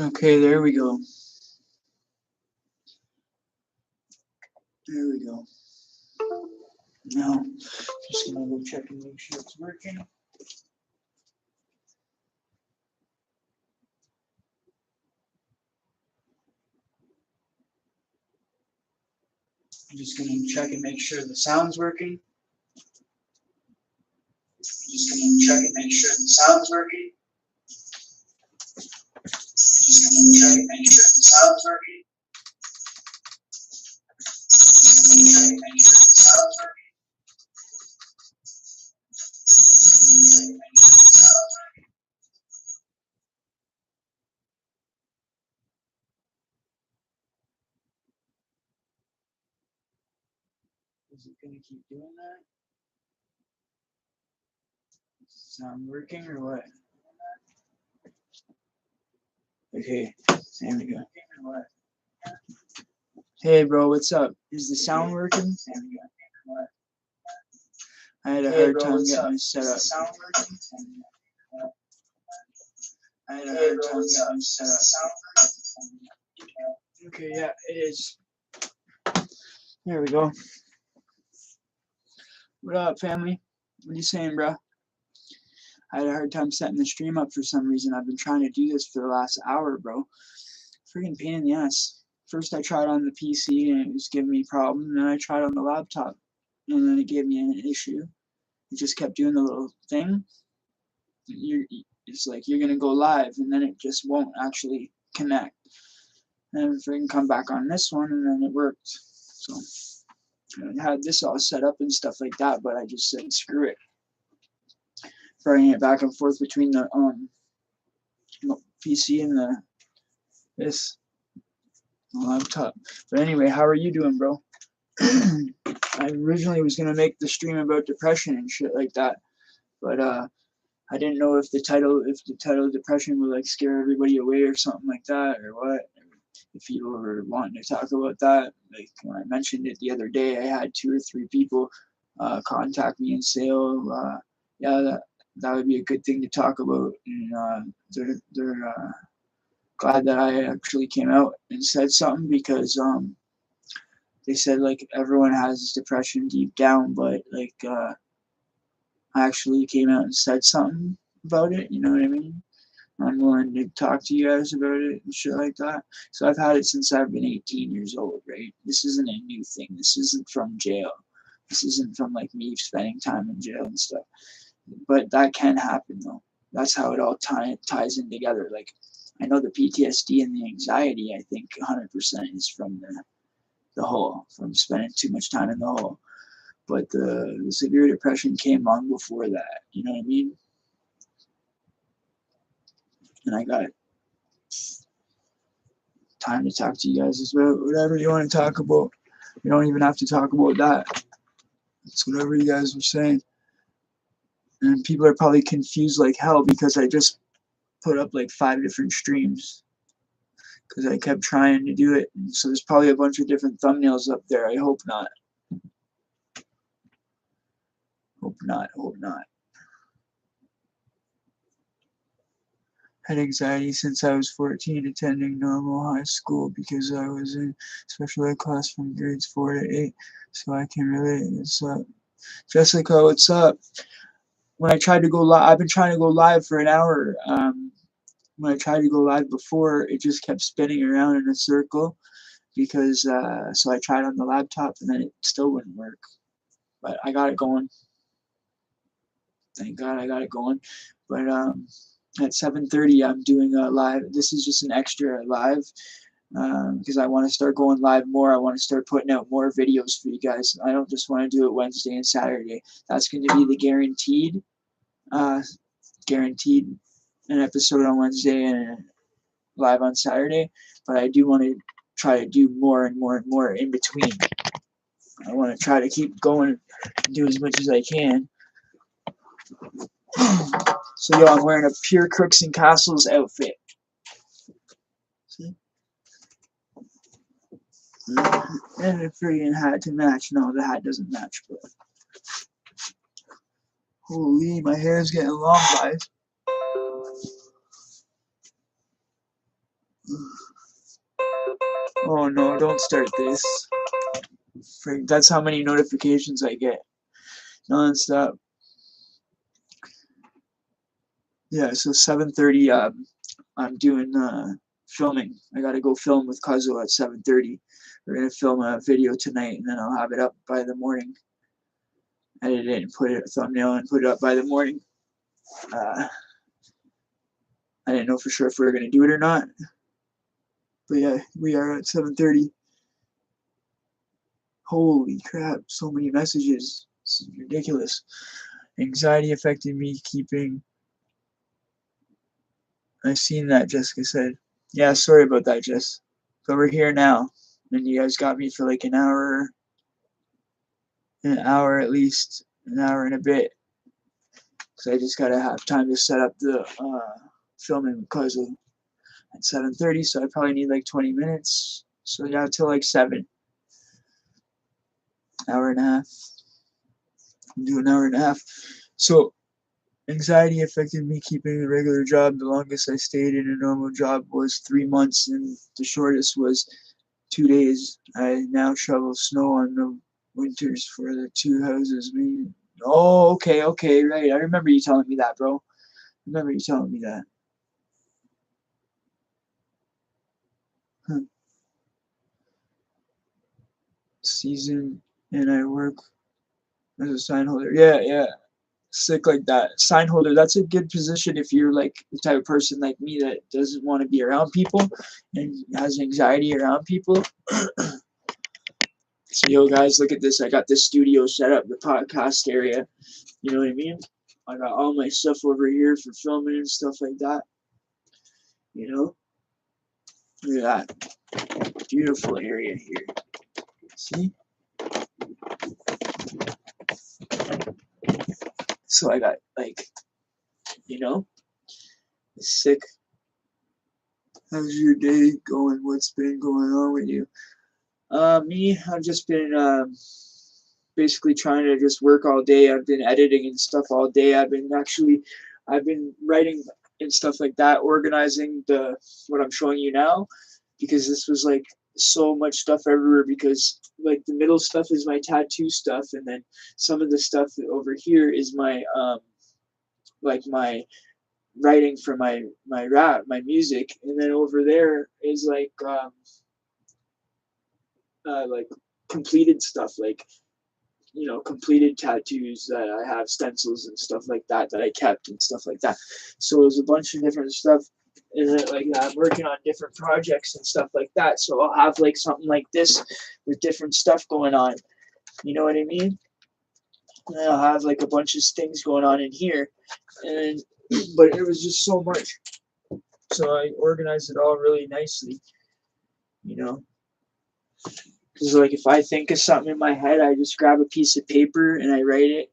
Okay, there we go. There we go. Now, just gonna go check and make sure it's working. I'm just gonna check and make sure the sound's working. Just gonna check and make sure the sound's working. Just gonna check and make sure the sound's working. Just gonna check and make sure the sound's working. Just gonna check and make sure the sound's working. Is it gonna keep doing that? Is the sound working or what? Okay, there we go. Hey bro, what's up? Is the sound working? I had a hard time getting this set up. I had a hard time getting this set up. Okay, yeah, it is. There we go. What up, family? What are you saying, bro? I had a hard time setting the stream up for some reason. I've been trying to do this for the last hour, bro. Freaking pain in the ass. First I tried on the PC and it was giving me a problem, and then I tried on the laptop and then it gave me an issue. It just kept doing the little thing. It's like you're gonna go live and then it just won't actually connect. And if I can come back on this one and then it worked. So I had this all set up and stuff like that, but I just said screw it. Bringing it back and forth between the PC and this laptop. But anyway, how are you doing, bro? I originally was gonna make the stream about depression and shit like that, but I didn't know if the title depression would like scare everybody away or something like that, or what. If you were wanting to talk about that, like when I mentioned it the other day, I had 2 or 3 people contact me and say, "Oh, yeah, that would be a good thing to talk about." And they're glad that I actually came out and said something because they said like everyone has depression deep down, but like I actually came out and said something about it. You know what I mean? I'm willing to talk to you guys about it and shit like that. So I've had it since I've been 18 years old, right? This isn't a new thing. This isn't from jail. This isn't from like me spending time in jail and stuff. But that can happen though. That's how it all ties in together. Like I know the PTSD and the anxiety, I think 100% is from the hole, from spending too much time in the hole. But the severe depression came long before that. You know what I mean? And I got time to talk to you guys about whatever you want to talk about. You don't even have to talk about that. It's whatever you guys were saying. And people are probably confused like hell because I just put up like 5 different streams because I kept trying to do it. And so there's probably a bunch of different thumbnails up there. I hope not. Hope not. Hope not. Had anxiety since I was 14, attending normal high school because I was in special ed class from grades 4 to 8. So I can relate. What's up? Jessica, what's up? When I tried to go live, I've been trying to go live for an hour. When I tried to go live before, it just kept spinning around in a circle because so I tried on the laptop and then it still wouldn't work. But I got it going. Thank God I got it going. But at 7:30, I'm doing a live. This is just an extra live because I want to start going live more. I want to start putting out more videos for you guys. I don't just want to do it Wednesday and Saturday. That's going to be the guaranteed an episode on Wednesday and live on Saturday. But I do want to try to do more and more and more in between. I want to try to keep going and do as much as I can. So yo, I'm wearing a pure Crooks and Castles outfit. See? And a freaking hat to match. No, the hat doesn't match, but holy, my hair is getting long, guys. Oh no, don't start this. Freak, that's how many notifications I get. Non-stop. Yeah, so 7:30, I'm doing filming. I gotta go film with Cuzzo at 7:30. We're gonna film a video tonight, and then I'll have it up by the morning. Edit it and put it a thumbnail and put it up by the morning. I didn't know for sure if we were gonna do it or not, but yeah, we are at 7:30. Holy crap! So many messages. This is ridiculous. Anxiety affected me keeping. I seen that, Jessica said. Yeah, sorry about that, Jess. But we're here now, and you guys got me for like an hour at least, an hour and a bit, because I just gotta have time to set up the filming because of at 7:30, so I probably need like 20 minutes. So yeah, till like 7, hour and a half. Do an hour and a half. So anxiety affected me keeping a regular job. The longest I stayed in a normal job was 3 months, and the shortest was 2 days. I now shovel snow on the winters for the two houses. Oh, okay, right. I remember you telling me that, bro. I remember you telling me that. Huh. Season, and I work as a sign holder. Yeah. Sick like that. Sign holder, that's a good position if you're like the type of person like me that doesn't want to be around people and has anxiety around people. So, yo, guys, look at this. I got this studio set up, the podcast area. You know what I mean? I got all my stuff over here for filming and stuff like that. You know? Look at that. Beautiful area here. See? So I got, like, you know? Sick. How's your day going? What's been going on with you? Me, I've just been basically trying to just work all day. I've been editing and stuff all day. I've been writing and stuff like that, organizing the what I'm showing you now, because this was like so much stuff everywhere. Because like the middle stuff is my tattoo stuff, and then some of the stuff over here is my like my writing for my rap, my music, and then over there is like completed stuff, like completed tattoos that I have, stencils and stuff like that I kept and stuff like that. So it was a bunch of different stuff, and like I'm working on different projects and stuff like that. So I'll have like something like this with different stuff going on. You know what I mean? And then I'll have like a bunch of things going on in here, and but it was just so much. So I organized it all really nicely. You know, because like if I think of something in my head, I just grab a piece of paper and I write it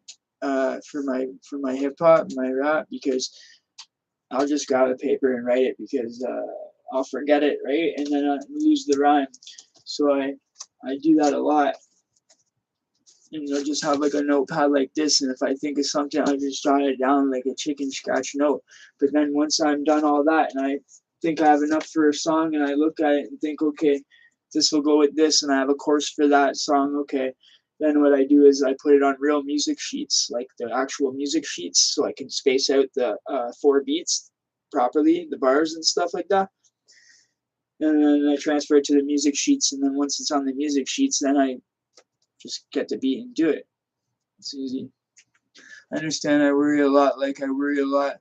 for my hip hop, my rap, because I'll just grab a paper and write it because I'll forget it, right, and then I lose the rhyme. So I do that a lot, and I'll just have like a notepad like this, and if I think of something, I just jot it down like a chicken scratch note. But then once I'm done all that, and I think I have enough for a song, and I look at it and think, okay, this will go with this, and I have a chorus for that song. Okay, then what I do is I put it on real music sheets, like the actual music sheets, so I can space out the 4 beats properly, the bars and stuff like that. And then I transfer it to the music sheets, and then once it's on the music sheets, then I just get the beat and do it. It's easy. I understand. I worry a lot. Like I worry a lot,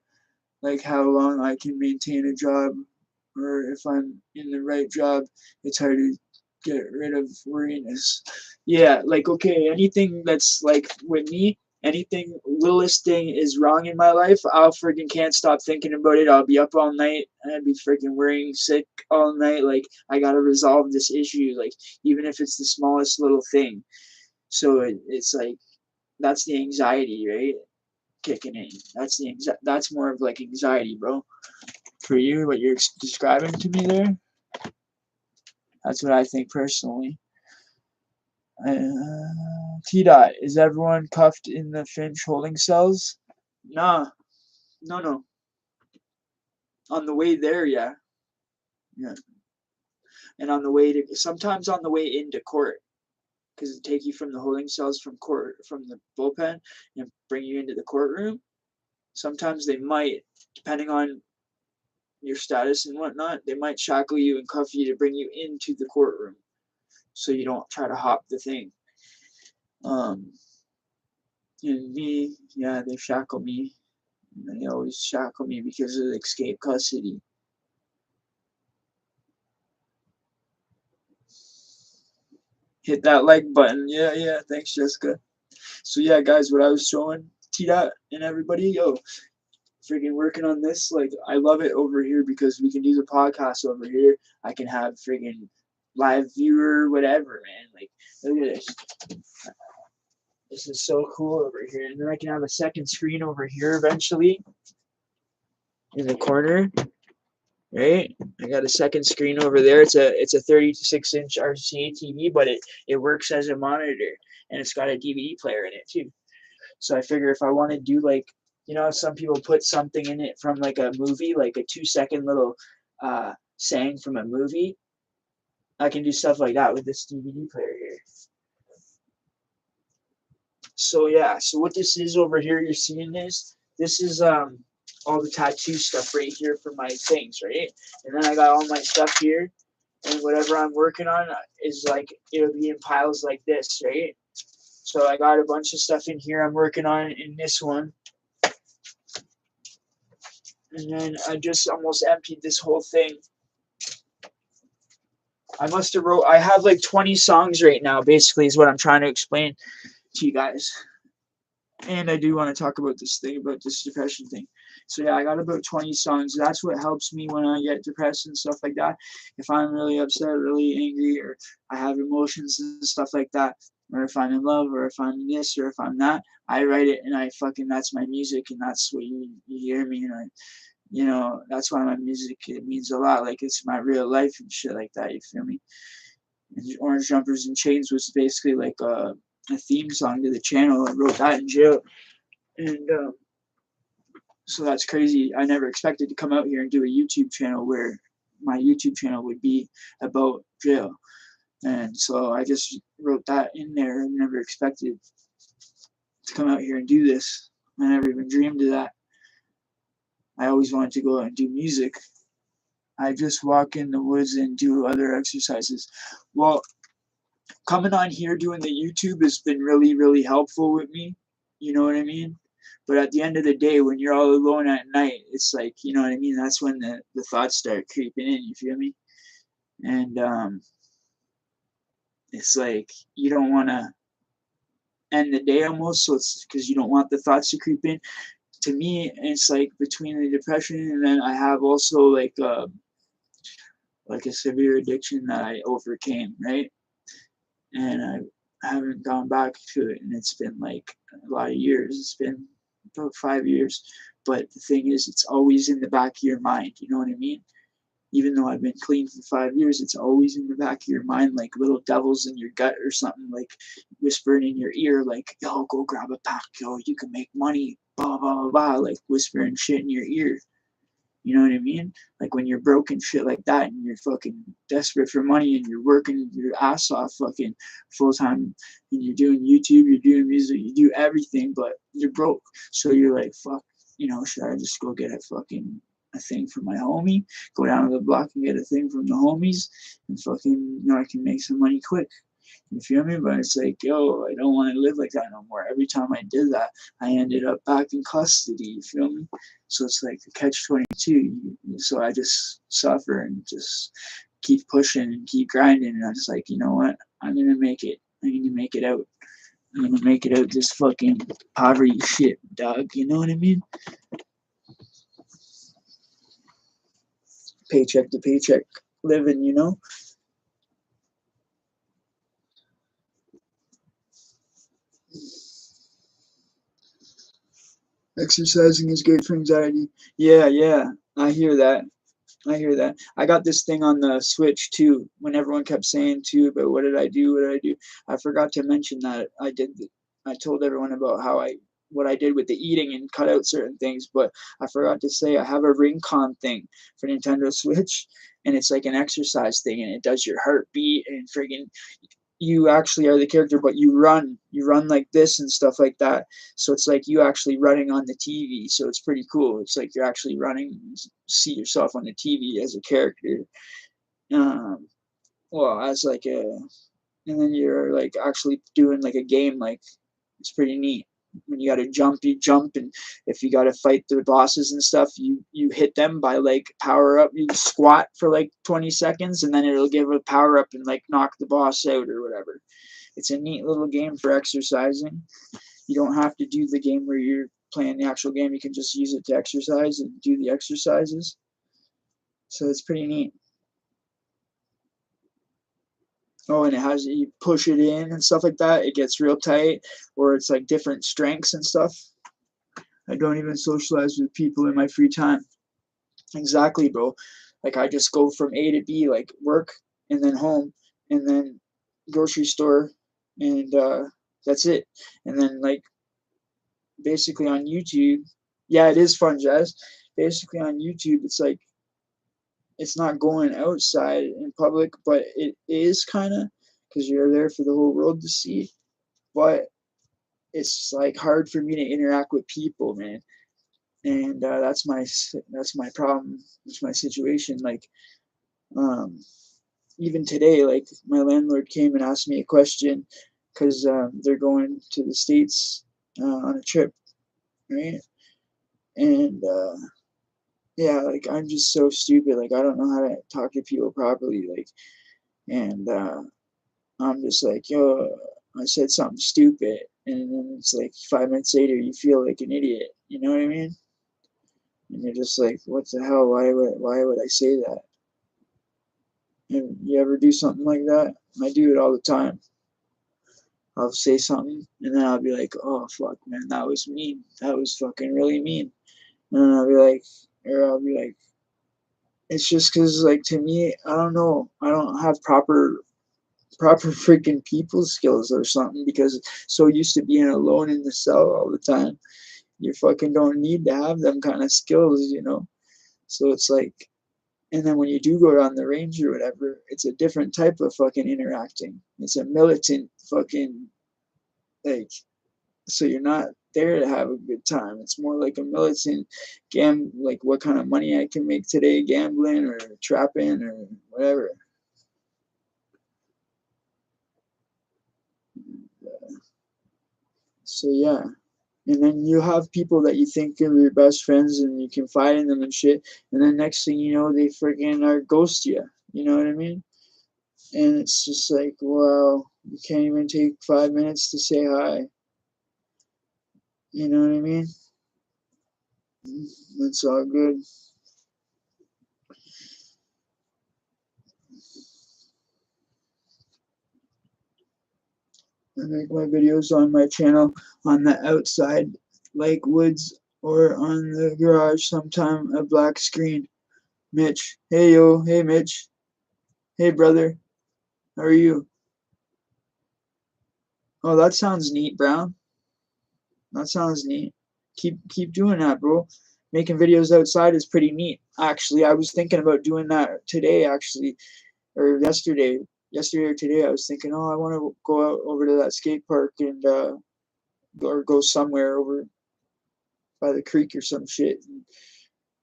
like how long I can maintain a job, or if I'm in the right job. It's hard to get rid of worriness. Yeah, like okay, anything that's like with me, anything littlest thing is wrong in my life, I'll freaking can't stop thinking about it. I'll be up all night and I'd be freaking worrying sick all night. Like I gotta resolve this issue. Like even if it's the smallest little thing. So it's like that's the anxiety, right? Kicking in. That's more of like anxiety, bro. For you, what you're describing to me there, that's what I think personally. T dot, is everyone cuffed in the Finch holding cells? Nah, no. On the way there, yeah. And sometimes on the way into court, because it take you from the holding cells from the bullpen and bring you into the courtroom. Sometimes they might, depending on your status and whatnot, they might shackle you and cuff you to bring you into the courtroom, so you don't try to hop the thing. And me, yeah, they shackle me. They always shackle me because of escape custody. Hit that like button. Yeah. Thanks, Jessica. So yeah, guys, what I was showing T-Dot and everybody, freaking working on this. Like, I love it over here because we can do the podcast over here. I can have freaking live viewer, whatever, man. Like, look at this. This is so cool over here. And then I can have a second screen over here eventually in the corner. Right? I got a second screen over there. It's a 36-inch RCA TV, but it works as a monitor, and it's got a DVD player in it too. So I figure if I want to do, like, some people put something in it from like a movie, like a 2-second little saying from a movie, I can do stuff like that with this DVD player here. So yeah, so what this is over here, you're seeing this is all the tattoo stuff right here for my things, right? And then I got all my stuff here, and whatever I'm working on is like, it'll be in piles like this, right? So I got a bunch of stuff in here I'm working on in this one. And then I just almost emptied this whole thing. I have like 20 songs right now, basically, is what I'm trying to explain to you guys. And I do want to talk about this depression thing. So yeah, I got about 20 songs. That's what helps me when I get depressed and stuff like that. If I'm really upset, really angry, or I have emotions and stuff like that, or if I'm in love, or if I'm this, or if I'm that, I write it, and that's my music, and that's what you hear me, and that's why my music, it means a lot. Like, it's my real life and shit like that. You feel me? And Orange Jumpers and Chains was basically like a theme song to the channel. I wrote that in jail, and so that's crazy. I never expected to come out here and do a YouTube channel where my YouTube channel would be about jail, and so I just wrote that in there. I never expected to come out here and do this. I never even dreamed of that. I always wanted to go out and do music. I just walk in the woods and do other exercises. Well, coming on here doing the YouTube has been really, really helpful with me. You know what I mean? But at the end of the day, when you're all alone at night, it's like, you know what I mean? That's when the thoughts start creeping in, you feel me? And it's like, you don't want to end the day almost, so it's because you don't want the thoughts to creep in. To me, it's like between the depression, and then I have also like a severe addiction that I overcame, right? And I haven't gone back to it, and it's been like a lot of years. It's been about 5 years, but the thing is, it's always in the back of your mind. You know what I mean? Even though I've been clean for 5 years, it's always in the back of your mind, like little devils in your gut or something, like whispering in your ear, like, yo, go grab a pack, yo, you can make money, blah, blah, blah, blah, like whispering shit in your ear. You know what I mean? Like when you're broke and shit like that, and you're fucking desperate for money, and you're working your ass off fucking full time, and you're doing YouTube, you're doing music, you do everything, but you're broke. So you're like, fuck, should I just go get a thing from my homie, go down to the block and get a thing from the homies, and fucking, I can make some money quick. You feel me? But it's like, yo, I don't want to live like that no more. Every time I did that, I ended up back in custody. You feel me? So it's like a catch-22. So I just suffer and just keep pushing and keep grinding. And I was like, you know what? I'm going to make it. I'm going to make it out. I'm going to make it out this fucking poverty shit, dog. You know what I mean? Paycheck to paycheck living, Exercising is great for anxiety. Yeah, I hear that. I got this thing on the Switch too. When everyone kept saying too, but what did I do? I forgot to mention that I told everyone about how I what I did with the eating and cut out certain things. But I forgot to say I have a Ringcon thing for Nintendo Switch, and it's like an exercise thing, and it does your heartbeat and friggin' you actually are the character, but you run like this and stuff like that. So it's like you actually running on the TV. So it's pretty cool. It's like you're actually running, see yourself on the TV as a character. Um, well, as like a, and then you're like actually doing like a game. Like it's pretty neat. When you got to jump, you jump, and if you got to fight the bosses and stuff, you hit them by like power up. You squat for like 20 seconds, and then it'll give a power up and like knock the boss out or whatever. It's a neat little game for exercising. You don't have to do the game where you're playing the actual game. You can just use it to exercise and do the exercises. So it's pretty neat. Oh, and it has you push it in and stuff like that. It gets real tight, or it's like different strengths and stuff. I don't even socialize with people in my free time. Exactly, bro. Like I just go from A to B, like work and then home and then grocery store, and that's it. And then like basically on YouTube, yeah, it is fun, Jazz. Basically on YouTube, it's like it's not going outside in public, but it is kind of because you're there for the whole world to see. But it's like hard for me to interact with people, man, and that's my problem. It's my situation. Like um, even today, like my landlord came and asked me a question because they're going to the States on a trip, right? And yeah, like I'm just so stupid. Like I don't know how to talk to people properly. Like, and I'm just like, yo, I said something stupid, and then it's like 5 minutes later, you feel like an idiot. You know what I mean? And you're just like, what the hell? Why would I say that? And you ever do something like that? I do it all the time. I'll say something, and then I'll be like, oh fuck, man, that was mean. That was fucking really mean. And then I'll be like, it's just because like to me, I don't know, I don't have proper freaking people skills or something because so used to being alone in the cell all the time. You fucking don't need to have them kind of skills, you know? So it's like, and then when you do go on the range or whatever, it's a different type of fucking interacting. It's a militant fucking, like, so you're not there to have a good time. It's more like a militant like what kind of money I can make today gambling or trapping or whatever. So yeah. And then you have people that you think are your best friends and you confide in them and shit. And then next thing you know, they freaking are ghost you. You know what I mean? And it's just like, wow, you can't even take 5 minutes to say hi. You know what I mean? It's all good. I make my videos on my channel on the outside, like woods, or on the garage sometime, a black screen. Mitch. Hey, yo. Hey, Mitch. Hey, brother. How are you? Oh, that sounds neat, Brown. That sounds neat. Keep doing that, bro. Making videos outside is pretty neat. Actually, I was thinking about doing that today, actually, or yesterday. Yesterday or today, I was thinking, oh, I want to go out over to that skate park and or go somewhere over by the creek or some shit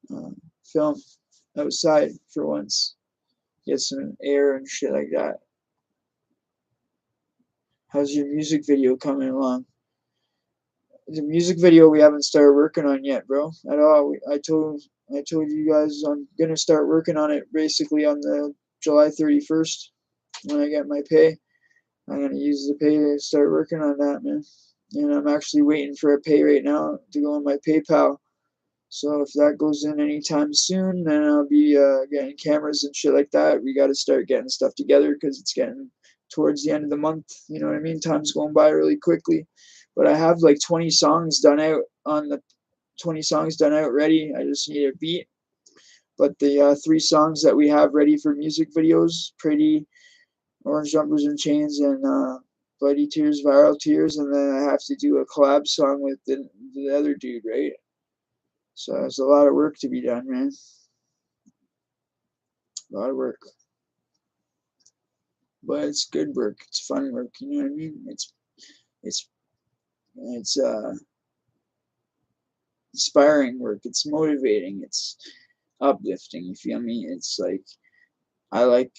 and film outside for once, get some air and shit like that. How's your music video coming along? The music video we haven't started working on yet, bro, at all. I told you guys I'm gonna start working on it basically on the July 31st when I get my pay. I'm gonna use the pay to start working on that, man. And I'm actually waiting for a pay right now to go on my PayPal. So if that goes in anytime soon, then I'll be getting cameras and shit like that. We got to start getting stuff together because it's getting towards the end of the month. You know what I mean? Time's going by really quickly. But I have like 20 songs done out on the 20 songs done out ready. I just need a beat. But the 3 songs that we have ready for music videos, Pretty, Orange Jumpers and Chains, and Bloody Tears, Viral Tears, and then I have to do a collab song with the other dude, right? So there's a lot of work to be done, man. A lot of work. But it's good work. It's fun work, you know what I mean? It's inspiring work. It's motivating. It's uplifting, you feel me? It's like I like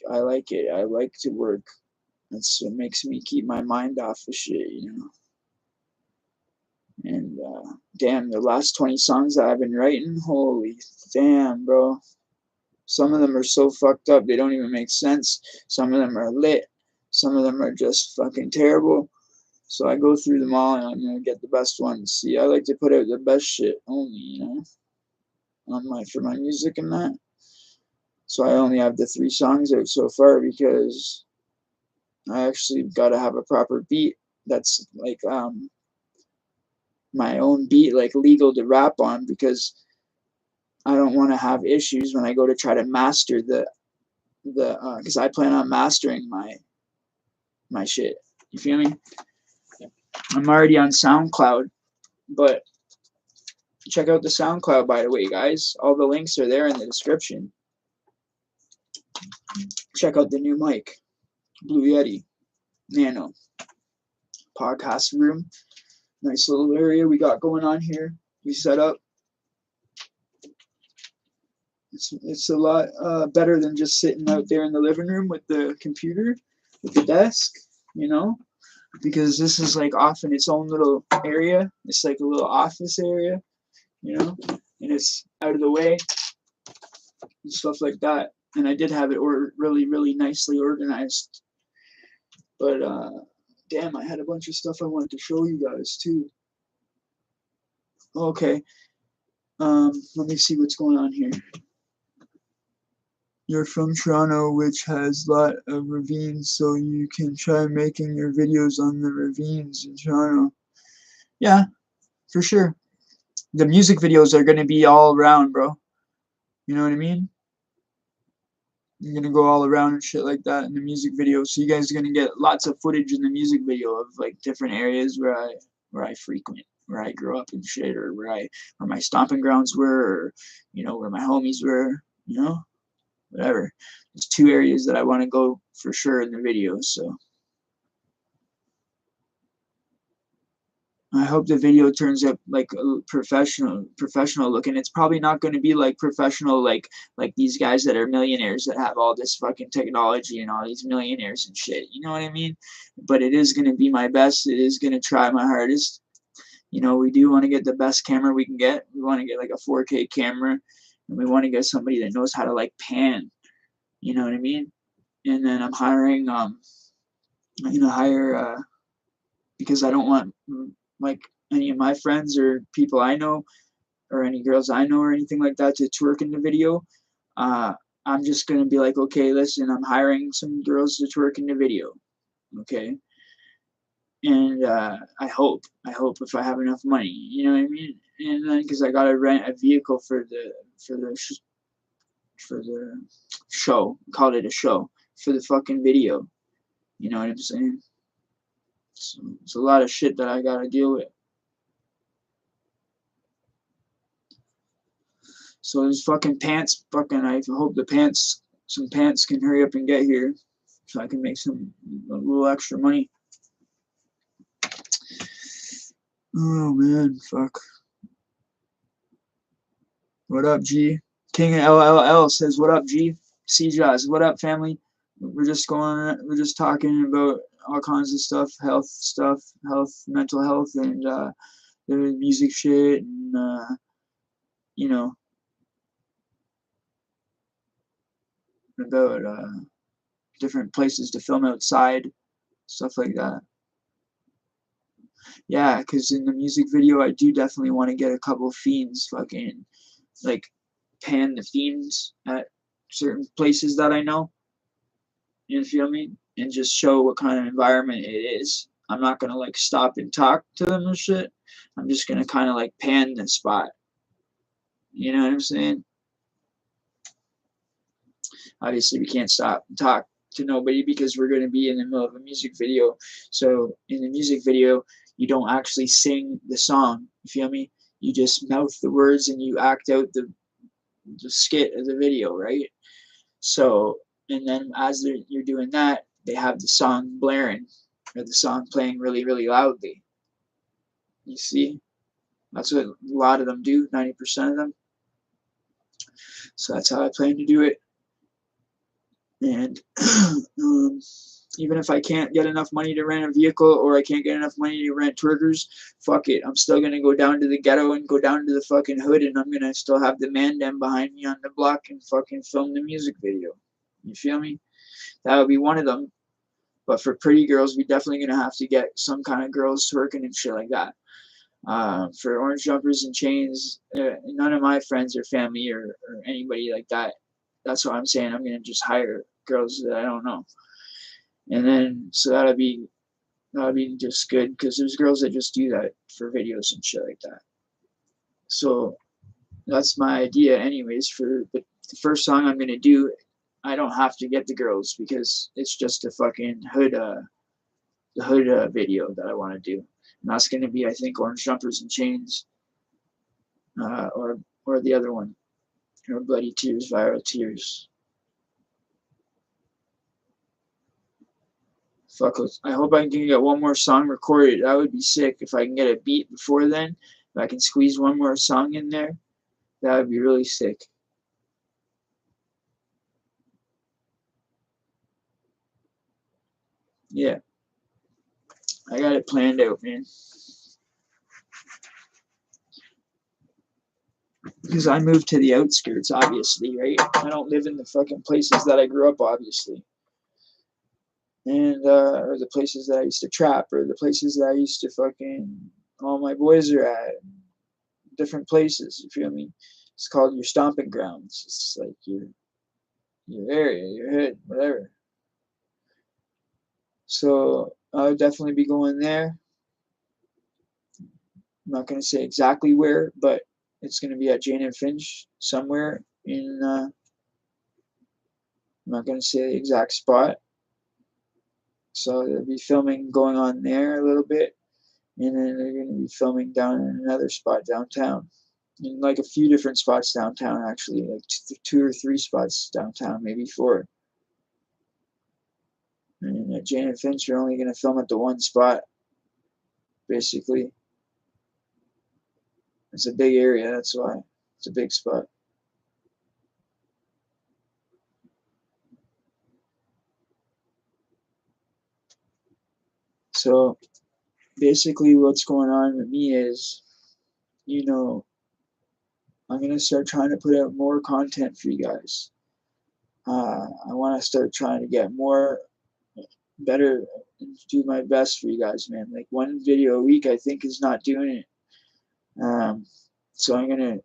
it. I like to work. That's what makes me keep my mind off of shit, you know. And damn, the last 20 songs that I've been writing, holy damn, bro. Some of them are so fucked up, they don't even make sense. Some of them are lit. Some of them are just fucking terrible. So I go through them all and I'm gonna get the best ones. See, I like to put out the best shit only, you know, for my music and that. So I only have the 3 songs out so far because I actually gotta have a proper beat that's like my own beat, like legal to rap on, because I don't want to have issues when I go to try to master the because I plan on mastering my shit. You feel me? I'm already on SoundCloud, but check out the SoundCloud, by the way, guys. All the links are there in the description. Check out the new mic, Blue Yeti Nano podcast room. Nice little area we got going on here. We set up. It's a lot better than just sitting out there in the living room with the computer, with the desk, you know, because this is like off in its own little area. It's like a little office area, you know, and it's out of the way and stuff like that. And I did have it really, really nicely organized. But damn, I had a bunch of stuff I wanted to show you guys too. Okay, let me see what's going on here. You're from Toronto, which has a lot of ravines, so you can try making your videos on the ravines in Toronto. Yeah, for sure. The music videos are going to be all around, bro. You know what I mean? You're going to go all around and shit like that in the music video. So you guys are going to get lots of footage in the music video of like different areas where I frequent, where I grew up and shit, or where my stomping grounds were, or, you know, where my homies were, you know? Whatever. There's 2 areas that I want to go for sure in the video, so I hope the video turns out like professional looking. It's probably not going to be like professional like these guys that are millionaires that have all this fucking technology and all these millionaires and shit. You know what I mean? But it is going to be my best. It is going to try my hardest. You know, we do want to get the best camera we can get. We want to get like a 4K camera, and we want to get somebody that knows how to like pan. You know what I mean? And then I'm hiring, I'm gonna hire, because I don't want like any of my friends or people I know or any girls I know or anything like that to twerk in the video. I'm just gonna be like, okay, listen, I'm hiring some girls to twerk in the video, okay? And I hope if I have enough money, you know what I mean? And then because I gotta rent a vehicle for the show, call it a show, for the fucking video. You know what I'm saying? So it's a lot of shit that I gotta deal with. So these fucking pants, I hope some pants can hurry up and get here so I can make a little extra money. Oh man, fuck. What up, G? King of LLL says, what up, G? C-Jaws, what up, family? We're just talking about all kinds of stuff, mental health, and the music shit, and you know, about different places to film outside, stuff like that. Yeah, because in the music video, I do definitely want to get a couple fiends fucking like pan the fiends at certain places that I know. You feel me? And just show what kind of environment it is. I'm not gonna like stop and talk to them and shit. I'm just gonna kind of like pan the spot. You know what I'm saying? Obviously, we can't stop and talk to nobody because we're going to be in the middle of a music video. So in the music video, you don't actually sing the song. You feel me? You just mouth the words and you act out the skit of the video, right? So, and then as you're doing that, they have the song blaring or the song playing really, really loudly. You see? That's what a lot of them do, 90% of them. So that's how I plan to do it. And even if I can't get enough money to rent a vehicle or I can't get enough money to rent twerkers, fuck it. I'm still going to go down to the ghetto and go down to the fucking hood, and I'm going to still have the man dem behind me on the block and fucking film the music video. You feel me? That would be one of them. But for pretty girls, we definitely going to have to get some kind of girls twerking and shit like that. For orange jumpers and chains, none of my friends or family or anybody like that. That's what I'm saying. I'm going to just hire girls that I don't know. And then, so that'll be just good because there's girls that just do that for videos and shit like that. So that's my idea anyways. But the first song I'm going to do, I don't have to get the girls because it's just a fucking hood video that I want to do. And that's going to be, I think, Orange Jumpers and Chains, or the other one, or Bloody Tears, Viral Tears. Fuck it. I hope I can get one more song recorded. That would be sick if I can get a beat before then. If I can squeeze one more song in there, that would be really sick. Yeah. I got it planned out, man. Because I moved to the outskirts, obviously, right? I don't live in the fucking places that I grew up, obviously. And, or the places that I used to trap, or the places that I used to fucking, all my boys are at. Different places, you feel me? It's called your stomping grounds. It's like your area, your hood, whatever. So I would definitely be going there. I'm not going to say exactly where, but it's going to be at Jane and Finch somewhere in, I'm not going to say the exact spot. So there'll be filming going on there a little bit, and then they're going to be filming down in another spot downtown. In like a few different spots downtown, actually, like two or three spots downtown, maybe 4. And at Jane and Finch, you're only going to film at the one spot, basically. It's a big area, that's why. It's a big spot. So basically what's going on with me is, you know, I'm going to start trying to put out more content for you guys. I want to start trying to get better, and do my best for you guys, man. Like 1 video a week, I think, is not doing it. So I'm going to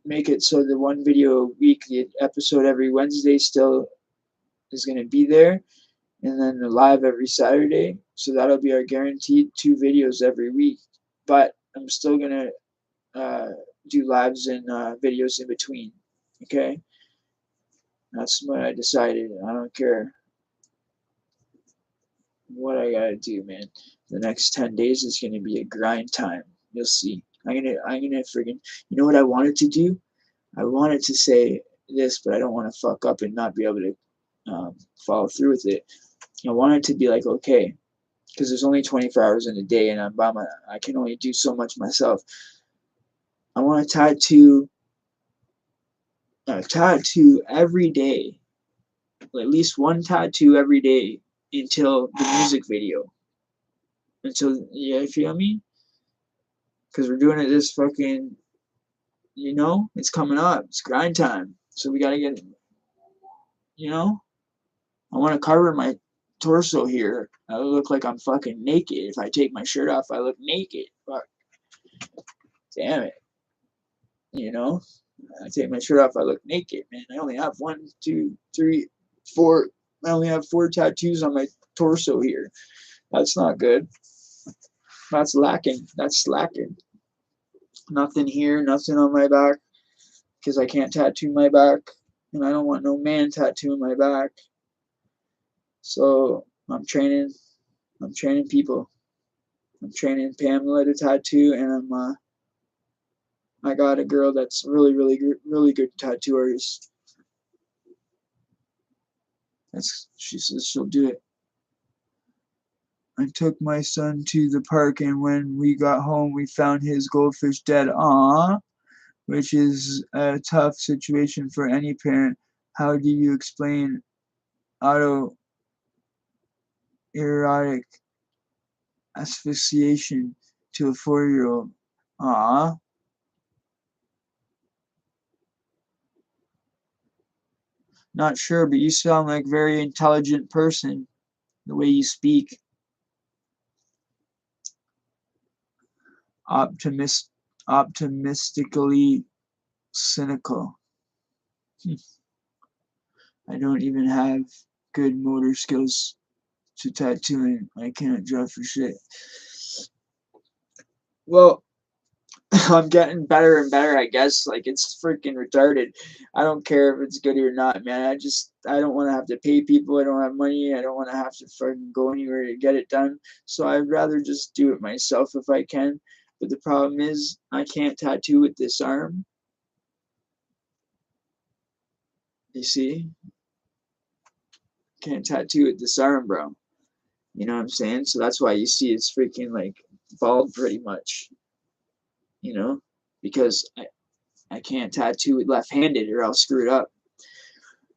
make it so the 1 video a week, the episode every Wednesday still is going to be there. And then the live every Saturday. So that'll be our guaranteed 2 videos every week. But I'm still going to do lives and videos in between. Okay? That's what I decided. I don't care what I gotta do, man. The next 10 days is gonna be a grind time. You'll see. I'm gonna friggin', you know what I wanted to do? I wanted to say this, but I don't want to fuck up and not be able to follow through with it. I wanted to be like, okay, because there's only 24 hours in a day, and I can only do so much myself. I want to tattoo every day, at least 1 tattoo every day until the music video. Until, yeah, you feel me? Because we're doing it this fucking, you know, it's coming up. It's grind time. So we gotta get, you know, I want to cover my torso here. I look like I'm fucking naked. If I take my shirt off, I look naked. Fuck. Damn it. You know, I take my shirt off, I look naked, man. I only have 1, 2, 3, 4. I only have 4 tattoos on my torso here. That's not good. That's lacking. That's slacking. Nothing here, nothing on my back, because I can't tattoo my back, and I don't want no man tattooing my back. So I'm training people. I'm training Pamela to tattoo, and I got a girl that's really good tattoo artist. She says she'll do it. I took my son to the park, and when we got home, we found his goldfish dead. Aww, which is a tough situation for any parent. How do you explain autoerotic asphyxiation to a 4-year-old? Aww. Not sure, but you sound like a very intelligent person, the way you speak. Optimistically cynical. I don't even have good motor skills to tattooing. I can't draw for shit. Well, I'm getting better and better, I guess. Like, it's freaking retarded. I don't care if it's good or not, man. I don't want to have to pay people. I don't have money. I don't want to have to fucking go anywhere to get it done. So I'd rather just do it myself if I can. But the problem is, I can't tattoo with this arm. You see? Can't tattoo with this arm, bro. You know what I'm saying? So that's why you see it's freaking, like, bald pretty much. You know? Because I can't tattoo with left-handed or I'll screw it up.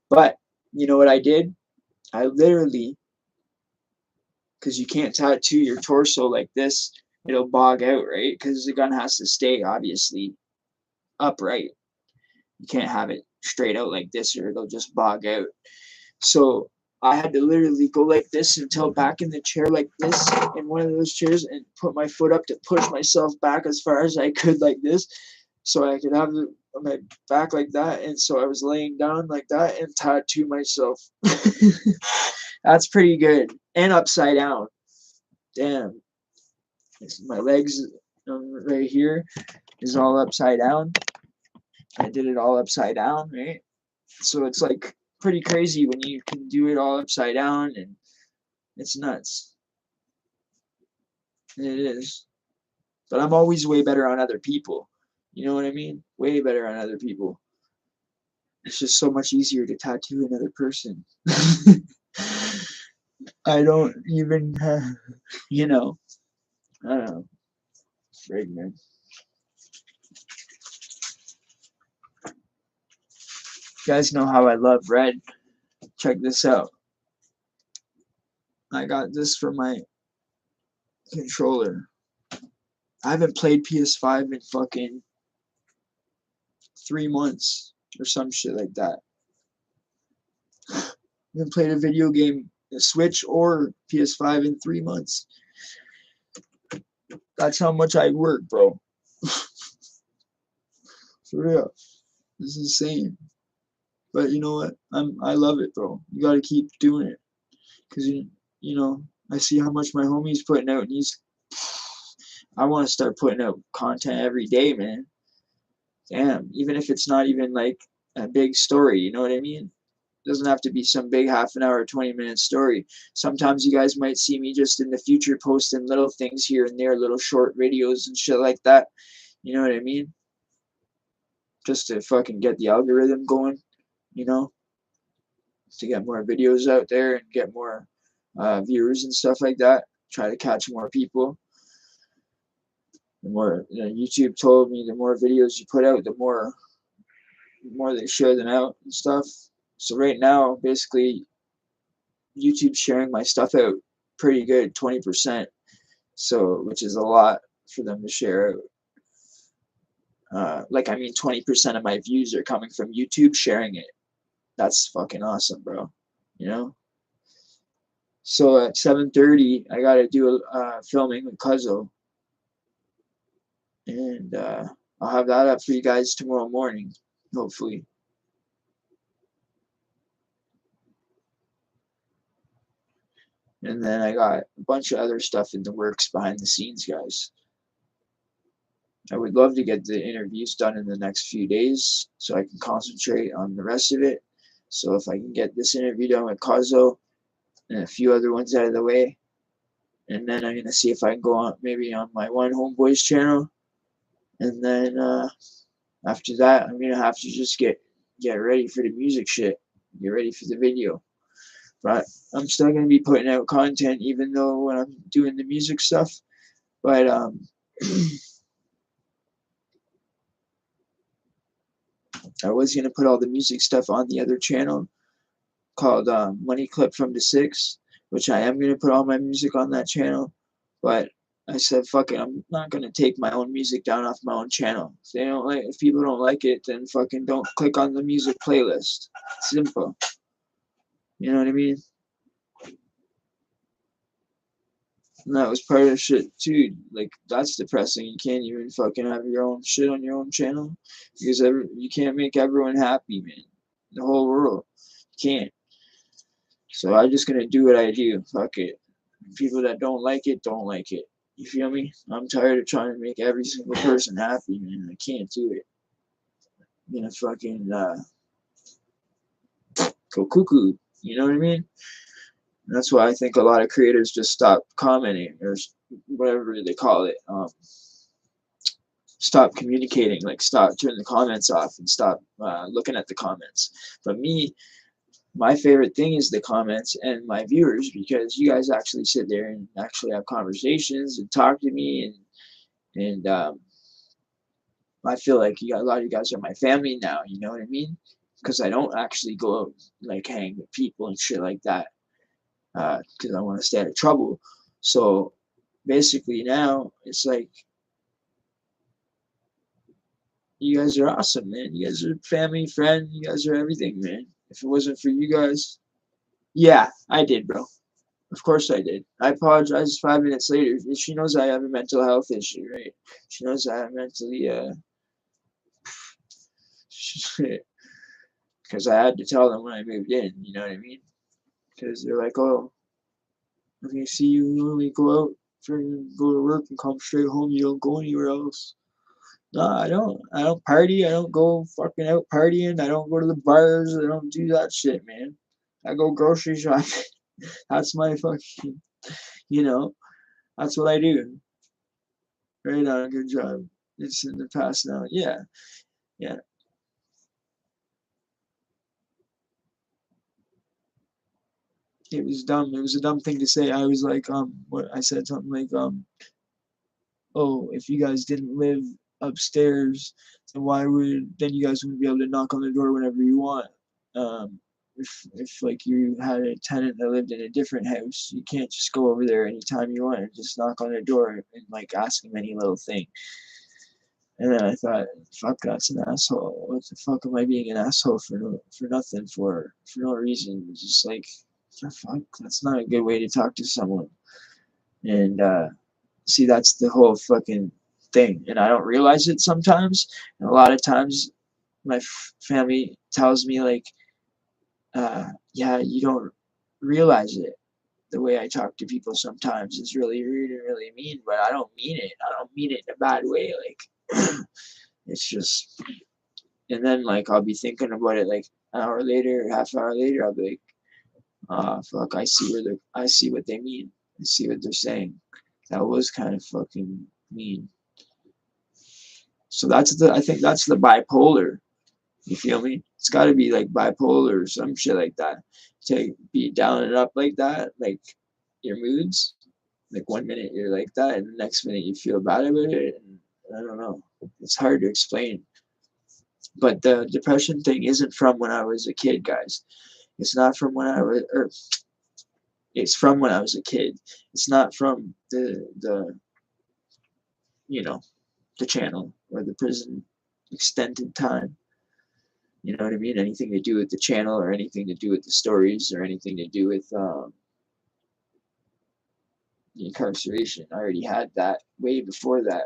But, you know what I did? I literally, because you can't tattoo your torso like this, it'll bog out, right? Because the gun has to stay, obviously, upright. You can't have it straight out like this or it'll just bog out. So I had to literally go like this and tilt back in the chair like this in one of those chairs and put my foot up to push myself back as far as I could like this so I could have my back like that. And so I was laying down like that and tattoo myself. That's pretty good. And upside down. Damn. My legs right here is all upside down. I did it all upside down, right? So it's like pretty crazy when you can do it all upside down, and it's nuts. It is. But I'm always way better on other people. You know what I mean? Way better on other people. It's just so much easier to tattoo another person. I don't even have, you know, I don't know. Frig, man. You guys know how I love red. Check this out. I got this for my controller. I haven't played PS5 in fucking 3 months or some shit like that. I haven't played a video game, a Switch or PS5 in 3 months. That's how much I work, bro. For real. This is insane. But you know what? I love it, bro. You gotta keep doing it. Cause you know, I see how much my homie's putting out, and I want to start putting out content every day, man. Damn, even if it's not even like a big story, you know what I mean? It doesn't have to be some big half an hour, 20-minute story. Sometimes you guys might see me just in the future posting little things here and there, little short videos and shit like that. You know what I mean? Just to fucking get the algorithm going, you know? To get more videos out there and get more viewers and stuff like that. Try to catch more people. The more YouTube told me, the more videos you put out, the more they share them out and stuff. So right now, basically, YouTube's sharing my stuff out pretty good, 20%. So, which is a lot for them to share out. Like, I mean, 20% of my views are coming from YouTube sharing it. That's fucking awesome, bro. You know? So at 7:30, I gotta do a filming with Cuzzo. And I'll have that up for you guys tomorrow morning, hopefully. And then I got a bunch of other stuff in the works behind the scenes, guys. I would love to get the interviews done in the next few days so I can concentrate on the rest of it. So if I can get this interview done with Cuzzo, and a few other ones out of the way. And then I'm gonna see if I can go on maybe on my One Homeboys channel. And then after that, I'm gonna have to just get ready for the music shit. Get ready for the video. But I'm still gonna be putting out content even though when I'm doing the music stuff. But I was gonna put all the music stuff on the other channel called Money Clip from the Six, which I am gonna put all my music on that channel. But I said, fuck it, I'm not gonna take my own music down off my own channel. If people don't like it, then fucking don't click on the music playlist. Simple. You know what I mean? And that was part of the shit too. Like that's depressing. You can't even fucking have your own shit on your own channel because you can't make everyone happy, man. The whole world, you can't. So I'm just gonna do what I do. Fuck it. People that don't like it, don't like it. You feel me? I'm tired of trying to make every single person happy, man. I can't do it. I'm gonna fucking go cuckoo. You know what I mean? And that's why I think a lot of creators just stop commenting or whatever they call it. Stop communicating, like stop, turn the comments off and stop looking at the comments. But me, my favorite thing is the comments and my viewers because you guys actually sit there and actually have conversations and talk to me and I feel like a lot of you guys are my family now. You know what I mean? Because I don't actually go out like hang with people and shit like that because I want to stay out of trouble. So basically now it's like you guys are awesome, man. You guys are family, friend. You guys are everything, man. If it wasn't for you guys, yeah, I did, bro. Of course I did. I apologized 5 minutes later. She knows I have a mental health issue, right? She knows I am mentally, because I had to tell them when I moved in, you know what I mean? Because they're like, oh, when you see you only go out for go to work and come straight home, you don't go anywhere else. No, I don't. I don't party. I don't go fucking out partying. I don't go to the bars. I don't do that shit, man. I go grocery shopping. That's my fucking, you know, that's what I do. Right on, good job. It's in the past now. Yeah, yeah. It was dumb. It was a dumb thing to say. I was like, what I said something like, oh, if you guys didn't live upstairs, then why would then you guys wouldn't be able to knock on the door whenever you want. If like you had a tenant that lived in a different house, you can't just go over there anytime you want and just knock on their door and like ask them any little thing. And then I thought, fuck, that's an asshole. What the fuck am I being an asshole for nothing for no reason? It's just like, fuck, that's not a good way to talk to someone. And see, that's the whole fucking thing. And I don't realize it sometimes. And a lot of times, my family tells me like, yeah, you don't realize it. The way I talk to people sometimes is really rude and really mean, but I don't mean it. I don't mean it in a bad way. Like, it's just, and then like I'll be thinking about it like an hour later, half hour later, I'll be like, fuck, I see what they mean. I see what they're saying. That was kind of fucking mean. So I think that's the bipolar. You feel me? It's got to be like bipolar or some shit like that. To be down and up like that, like your moods. Like 1 minute you're like that, and the next minute you feel bad about it. And I don't know. It's hard to explain. But the depression thing isn't from when I was a kid, guys. It's not from when I was, or it's from when I was a kid. It's not from the you know the channel or the prison extended time. You know what I mean? Anything to do with the channel or anything to do with the stories or anything to do with the incarceration. I already had that way before that.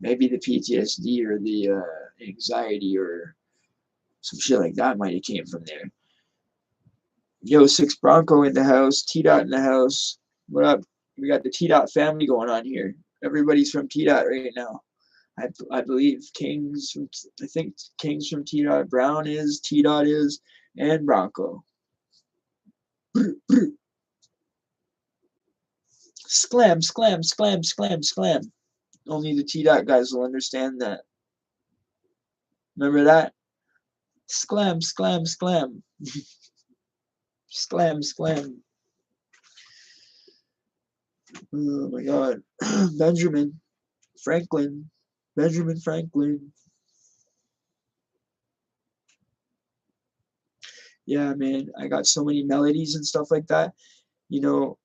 Maybe the PTSD or the anxiety or some shit like that might have came from there. Yo, Six Bronco in the house, T Dot in the house. What up? We got the T Dot family going on here. Everybody's from T Dot right now. I believe King's from, I think King's from T Dot, Brown is, T Dot is, and Bronco. Sclam, sclam, sclam, sclam, sclam. Only the T-Dot guys will understand that. Remember that? Sclam, sclam, sclam. Sclam, sclam. Oh my god. Benjamin Franklin. Benjamin Franklin. Yeah, man. I got so many melodies and stuff like that. You know,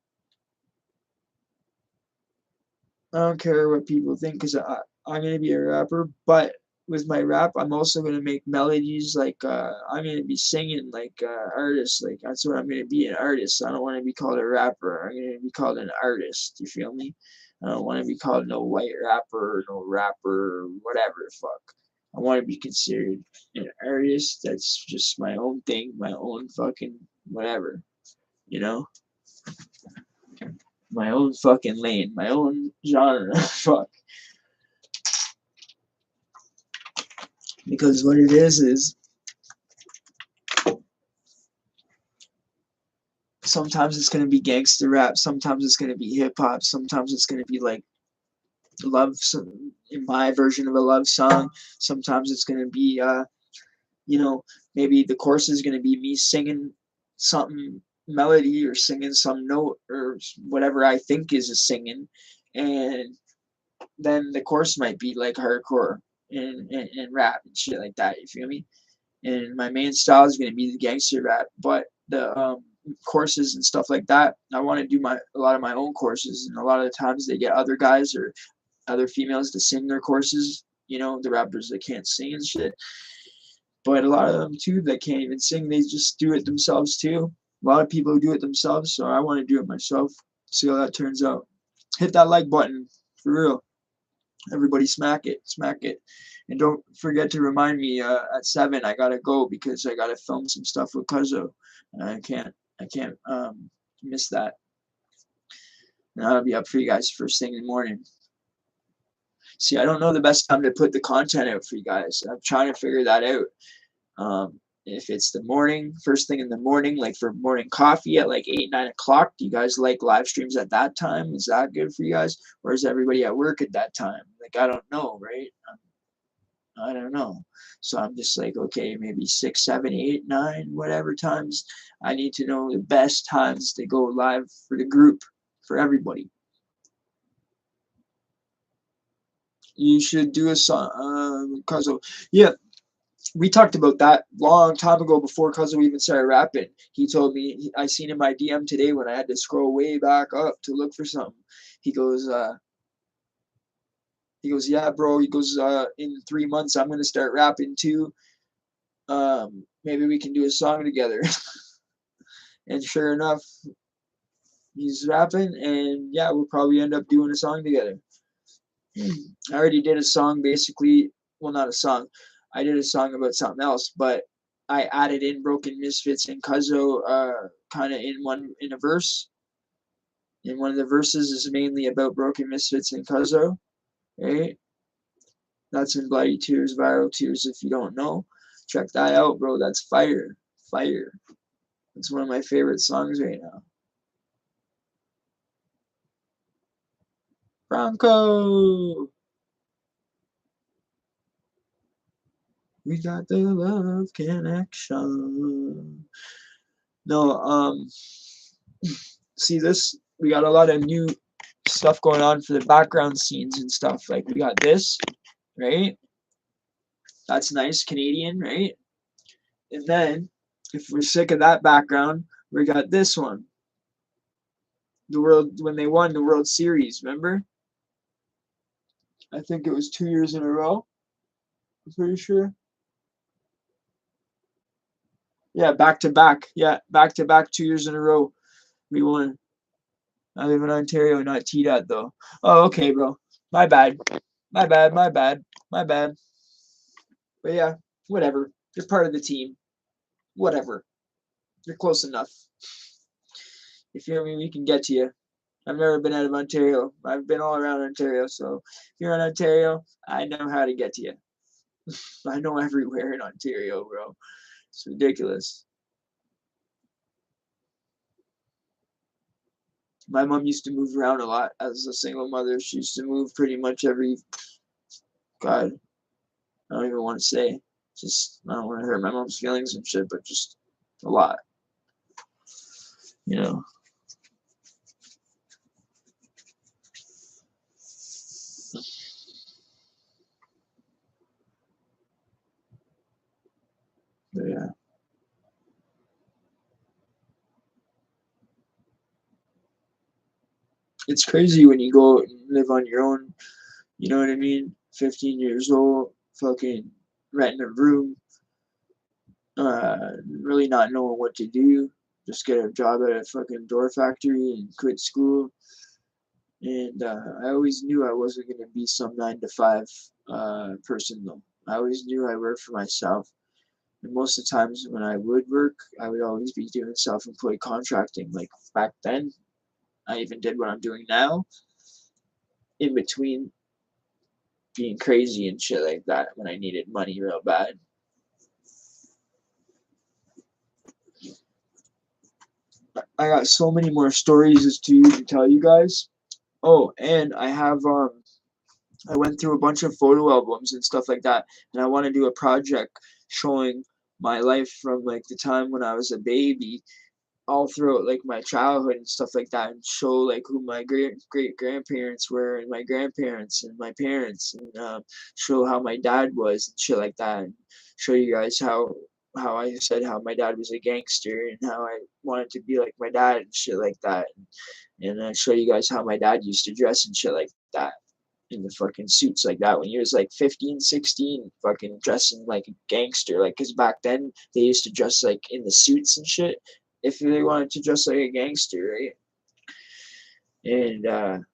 I don't care what people think because I'm going to be a rapper, but with my rap, I'm also going to make melodies like I'm going to be singing like artists. Like, that's what I'm going to be, an artist. I don't want to be called a rapper. I'm going to be called an artist. You feel me? I don't want to be called no white rapper, no rapper, or whatever the fuck. I want to be considered an artist that's just my own thing, my own fucking whatever, you know? My own fucking lane, my own genre. Fuck. Because what it is sometimes it's gonna be gangster rap, sometimes it's gonna be hip hop, sometimes it's gonna be like love, in my version of a love song. Sometimes it's gonna be you know, maybe the chorus is gonna be me singing something melody or singing some note or whatever I think is a singing, and then the chorus might be like hardcore and rap and shit like that. You feel me? And my main style is gonna be the gangster rap, but the courses and stuff like that, I want to do a lot of my own courses, and a lot of the times they get other guys or other females to sing their courses. You know, the rappers that can't sing and shit. But a lot of them too that can't even sing, they just do it themselves too. A lot of people who do it themselves, so I want to do it myself. See how that turns out. Hit that like button for real. Everybody smack it, and don't forget to remind me at 7. I gotta go because I gotta film some stuff with Cuzzo, and I can't miss that. And I'll be up for you guys first thing in the morning. See, I don't know the best time to put the content out for you guys. I'm trying to figure that out. If it's the morning, first thing in the morning, like for morning coffee at like 8, 9 o'clock, do you guys like live streams at that time? Is that good for you guys? Or is everybody at work at that time? Like, I don't know, right? I don't know. So I'm just like, okay, maybe 6, 7, 8, 9, whatever times. I need to know the best times to go live for the group, for everybody. You should do a song, Cuzzo. Yeah, we talked about that long time ago before Cuzzo even started rapping. He told me, I seen in my DM today when I had to scroll way back up to look for something. He goes, yeah, bro. He goes, in 3 months I'm gonna start rapping too. Maybe we can do a song together. And sure enough, he's rapping, and yeah, we'll probably end up doing a song together. I already did a song basically, well, not a song. I did a song about something else, but I added in Broken Misfits and Cuzzo kind of in a verse. And one of the verses is mainly about Broken Misfits and Cuzzo, right? That's in Bloody Tears, Viral Tears. If you don't know, check that out, bro. That's fire, fire. It's one of my favorite songs right now. Bronco. We got the love connection. No, see this, we got a lot of new stuff going on for the background scenes and stuff. Like we got this, right? That's nice, Canadian, right? And then if we're sick of that background, we got this one. The world when they won the World Series, remember? I think it was 2 years in a row. I'm pretty sure. Yeah, back to back. Yeah, back to back 2 years in a row. We won. I live in Ontario, not T-Dot though. Oh, okay, bro. My bad. My bad. My bad. My bad. But yeah, whatever. You're part of the team. Whatever. You're close enough. If you know me, we can get to you. I've never been out of Ontario. I've been all around Ontario, so if you're in Ontario, I know how to get to you. I know everywhere in Ontario, bro. It's ridiculous. My mom used to move around a lot as a single mother. She used to move pretty much every, God, I don't even want to say. Just, I don't want to hurt my mom's feelings and shit, but just a lot, you know. But yeah. It's crazy when you go out and live on your own, you know what I mean? 15 years old, fucking renting a room, really not knowing what to do. Just get a job at a fucking door factory and quit school. And I always knew I wasn't going to be some 9 to 5 person though. I always knew I worked for myself. And most of the times when I would work, I would always be doing self-employed contracting. Like back then, I even did what I'm doing now in between being crazy and shit like that when I needed money real bad. I got so many more stories to tell you guys. Oh, and I went through a bunch of photo albums and stuff like that, and I want to do a project showing my life from like the time when I was a baby all throughout like my childhood and stuff like that, and show like who my great grandparents were and my grandparents and my parents, and show how my dad was and shit like that, and show you guys how I said how my dad was a gangster and how I wanted to be like my dad and shit like that, and show you guys how my dad used to dress and shit like that in the fucking suits like that when he was like 15, 16, fucking dressing like a gangster. Like, cause back then they used to dress like in the suits and shit if they wanted to dress like a gangster, right? And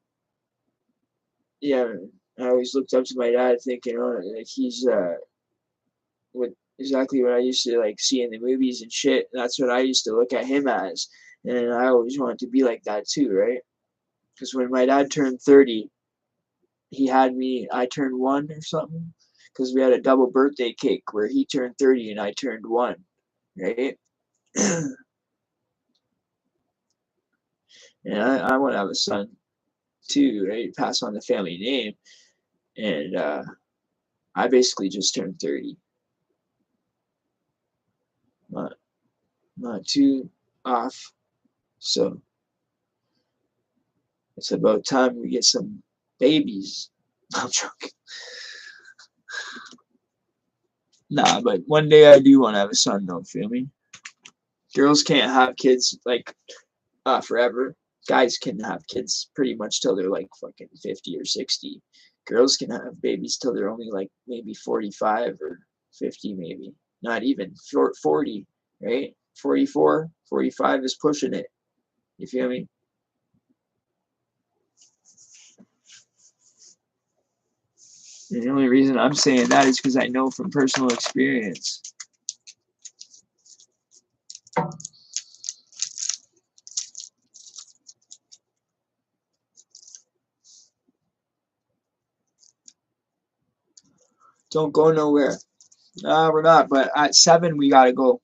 yeah, I always looked up to my dad, thinking, oh, like he's what exactly what I used to like see in the movies and shit. That's what I used to look at him as, and I always wanted to be like that too, right? Because when my dad turned 30, he had me. I turned 1 or something. Because we had a double birthday cake where he turned 30 and I turned 1, right? And I want to have a son too, right? Pass on the family name. And I basically just turned 30. Not, not too off. So it's about time we get some babies. I'm joking. Nah, but one day I do want to have a son, though, feel me? Girls can't have kids like forever. Guys can have kids pretty much till they're like fucking 50 or 60. Girls can have babies till they're only like maybe 45 or 50, maybe. Not even 40, right? 44, 45 is pushing it. You feel me? And the only reason I'm saying that is because I know from personal experience. Don't go nowhere. Nah, we're not. But at 7, we gotta go.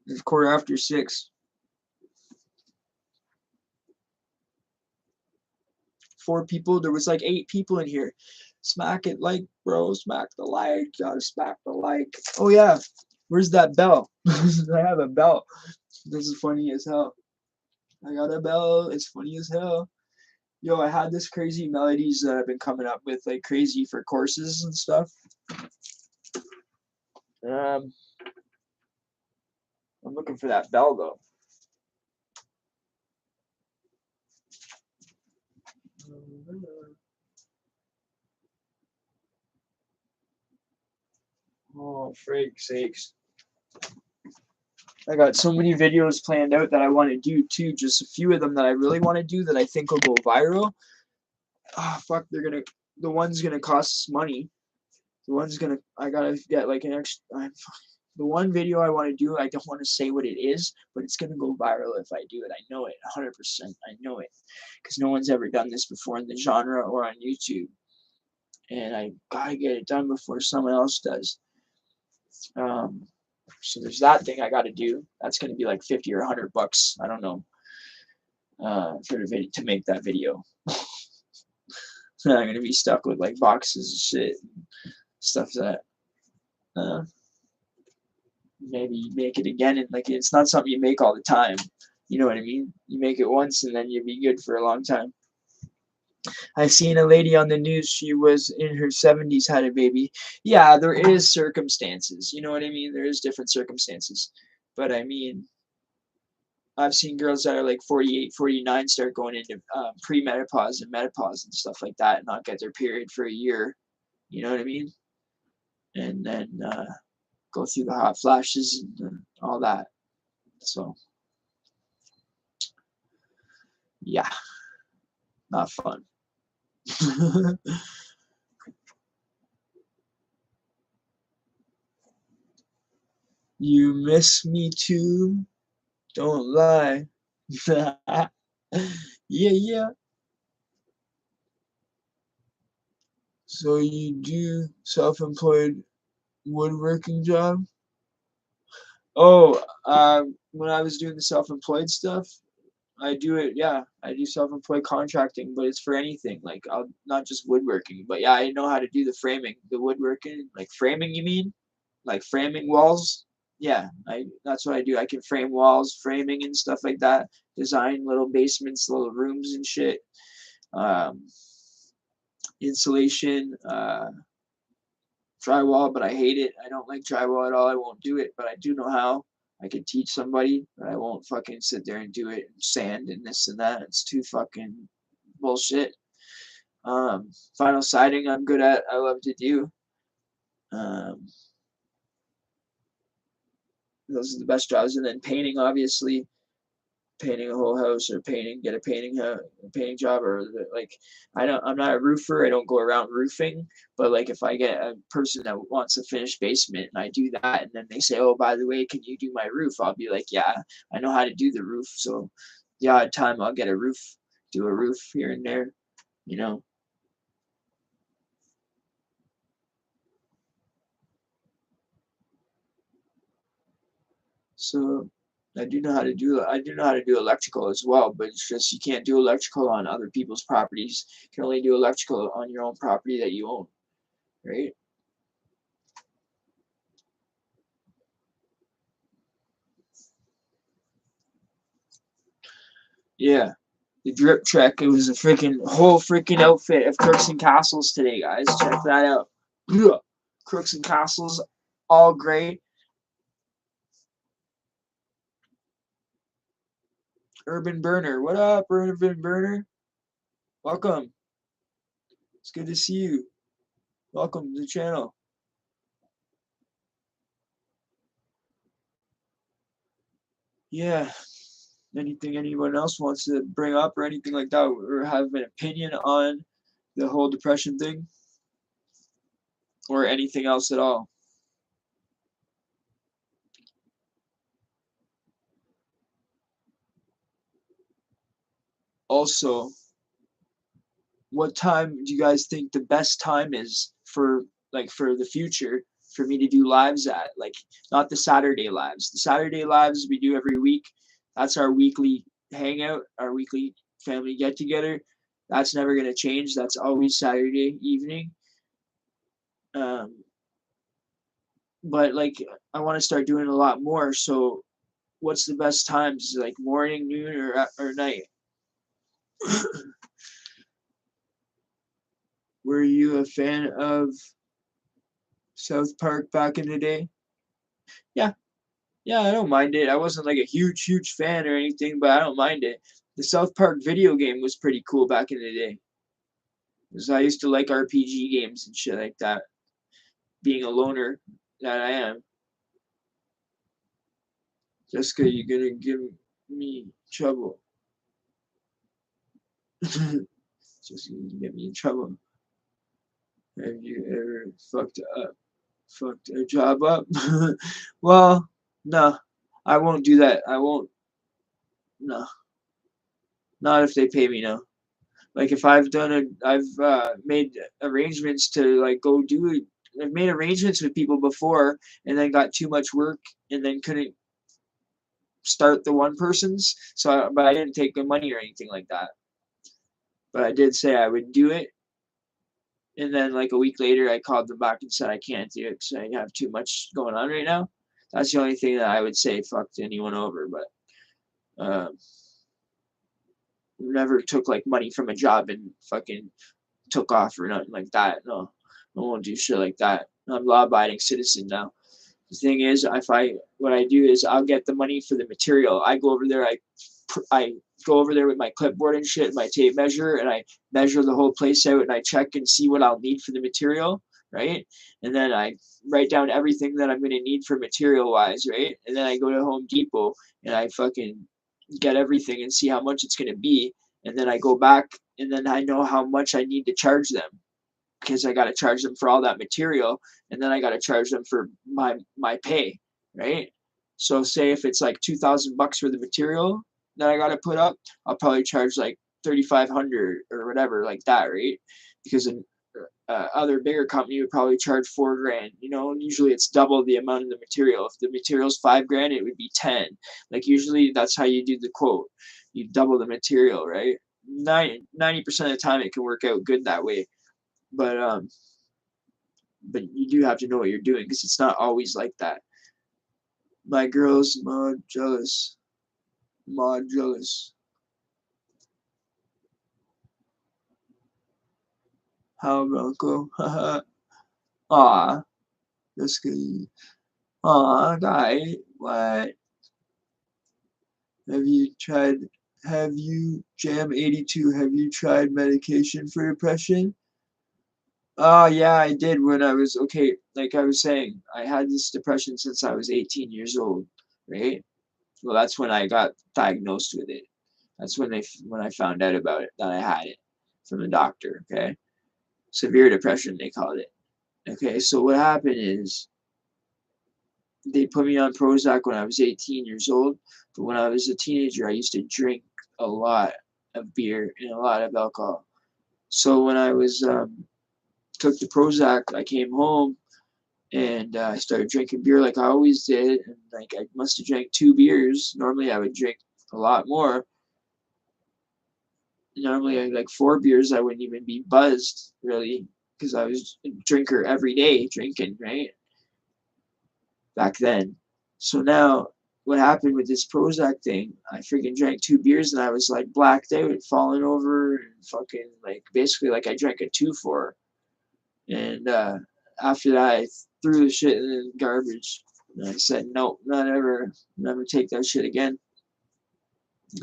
It's 6:15. 4 people. There was like 8 people in here. Smack it like, bro. Smack the like. Gotta smack the like. Oh yeah. Where's that bell? I have a bell. This is funny as hell. I got a bell. It's funny as hell. Yo, I had this crazy melodies that I've been coming up with, like crazy for courses and stuff. Um, I'm looking for that bell though. Oh, freak sakes. I got so many videos planned out that I want to do too. Just a few of them that I really want to do that I think will go viral. Oh, fuck, the one's gonna cost money. I gotta get like an extra. The one video I want to do, I don't want to say what it is, but it's gonna go viral if I do it. I know it, 100%. I know it, because no one's ever done this before in the genre or on YouTube, and I gotta get it done before someone else does. Um, so there's that thing I gotta do. That's gonna be like $50 or $100. I don't know. for the video to make that video. So I'm gonna be stuck with like boxes and shit, stuff that maybe make it again, and like it's not something you make all the time. You know what I mean? You make it once and then you'll be good for a long time. I seen a lady on the news, she was in her 70s, had a baby. Yeah, there is circumstances. You know what I mean? There is different circumstances. But I mean, I've seen girls that are like 48, 49 start going into premenopause and menopause and stuff like that and not get their period for a year. You know what I mean? And then go through the hot flashes and all that. So, yeah, not fun. You miss me too? Don't lie. Yeah, yeah. So you do self-employed woodworking job? Oh, when I was doing the self-employed stuff, I do it. Yeah, I do self-employed contracting, but it's for anything. Like I'll not just woodworking, but yeah, I know how to do the framing, the woodworking, like framing. You mean, like framing walls? Yeah, I. That's what I do. I can frame walls, framing and stuff like that. Design little basements, little rooms and shit. Um, Insulation, drywall, but I hate it. I don't like drywall at all. I won't do it, but I do know how. I could teach somebody, but I won't fucking sit there and do it. Sand and this and that. It's too fucking bullshit. Vinyl siding, I'm good at. I love to do. Um, those are the best jobs. And then painting, obviously, painting a whole house or get a painting job or like I'm not a roofer. I don't go around roofing, but like if I get a person that wants a finished basement and I do that and then they say, oh, by the way, can you do my roof? I'll be like, yeah, I know how to do the roof. So the odd time I'll get a roof, do a roof here and there, you know. So I do know how to do electrical as well, but it's just you can't do electrical on other people's properties. You can only do electrical on your own property that you own, right? Yeah. The drip trek, it was a freaking whole freaking outfit of Crooks and Castles today, guys. Check that out. Ugh. Crooks and Castles, all gray. Urban Burner. What up, Urban Burner? Welcome. It's good to see you. Welcome to the channel. Yeah. Anything anyone else wants to bring up or anything like that, or have an opinion on the whole depression thing, or anything else at all? Also, what time do you guys think the best time is for for the future for me to do lives at? Like not the Saturday lives. The Saturday lives we do every week. That's our weekly hangout, our weekly family get together. That's never gonna change. That's always Saturday evening. Um, but like I want to start doing a lot more. So what's the best times? Like morning, noon, or night? Were you a fan of South Park back in the day? Yeah, yeah, I don't mind it. I wasn't like a huge fan or anything, but I don't mind it. The South Park video game was pretty cool back in the day. Because I used to like RPG games and shit like that. Being a loner that I am. Jessica, you're gonna give me trouble. Just gonna get me in trouble. Have you ever fucked a job up? Well, no, I won't do that. I won't. No, not if they pay me. No. Like if I've made arrangements to like go do it. I've made arrangements with people before and then got too much work and then couldn't start the one person's. So, but I didn't take the money or anything like that. But I did say I would do it. And then like a week later, I called them back and said I can't do it because I have too much going on right now. That's the only thing that I would say fucked anyone over. But never took like money from a job and fucking took off or nothing like that. No, I won't do shit like that. I'm law-abiding citizen now. The thing is, what I do is I'll get the money for the material. I go over there, I go over there with my clipboard and shit, my tape measure, and I measure the whole place out and I check and see what I'll need for the material, right? And then I write down everything that I'm gonna need for material wise, right? And then I go to Home Depot and I fucking get everything and see how much it's gonna be, and then I go back and then I know how much I need to charge them because I got to charge them for all that material, and then I got to charge them for my pay, right? So say if it's like $2,000 for the material that I got to put up, I'll probably charge like 3,500 or whatever like that, right? Because an other bigger company would probably charge $4,000. You know, usually it's double the amount of the material. If the material's $5,000, it would be 10. Like usually that's how you do the quote. You double the material, right? 90% of the time it can work out good that way. But you do have to know what you're doing because it's not always like that. My girl's mod jealous. Mod jealous. How, Bronco? Aw. Just kidding. Aw, guy. What? Have you Jam 82, have you tried medication for depression? Oh, yeah, I did when I was, okay, like I was saying, I had this depression since I was 18 years old, right? Well, that's when I got diagnosed with it. That's when I found out about it, that I had it from the doctor, okay? Severe depression, they called it. Okay, so what happened is they put me on Prozac when I was 18 years old, but when I was a teenager, I used to drink a lot of beer and a lot of alcohol. So when I was took the Prozac, I came home and I started drinking beer like I always did, and like I must have drank 2 beers. Normally I would drink a lot more. Normally I had like 4 beers, I wouldn't even be buzzed really because I was a drinker every day, drinking, right? Back then. So now what happened with this Prozac thing, I freaking drank 2 beers and I was like blacked out, falling over and fucking like basically like I drank a 2-4. And after that I threw the shit in the garbage. And I said, nope, not ever, never take that shit again.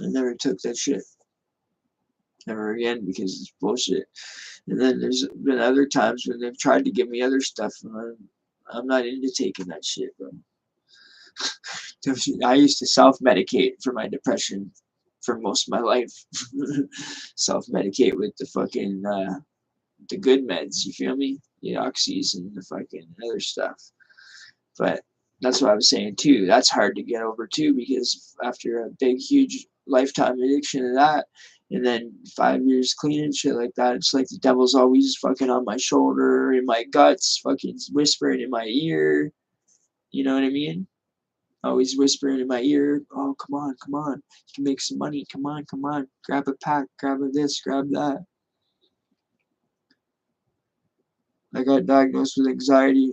I never took that shit ever again because it's bullshit. And then there's been other times when they've tried to give me other stuff, and I'm not into taking that shit, bro. I used to self-medicate for my depression for most of my life. Self-medicate with the fucking the good meds, you feel me? The oxys and the fucking other stuff. But that's what I was saying too. That's hard to get over too because after a big, huge lifetime addiction to that, and then 5 years clean and shit like that, it's like the devil's always fucking on my shoulder, in my guts, fucking whispering in my ear. You know what I mean? Always whispering in my ear, oh, come on, you can make some money, come on, grab a pack, grab a this, grab that. I got diagnosed with anxiety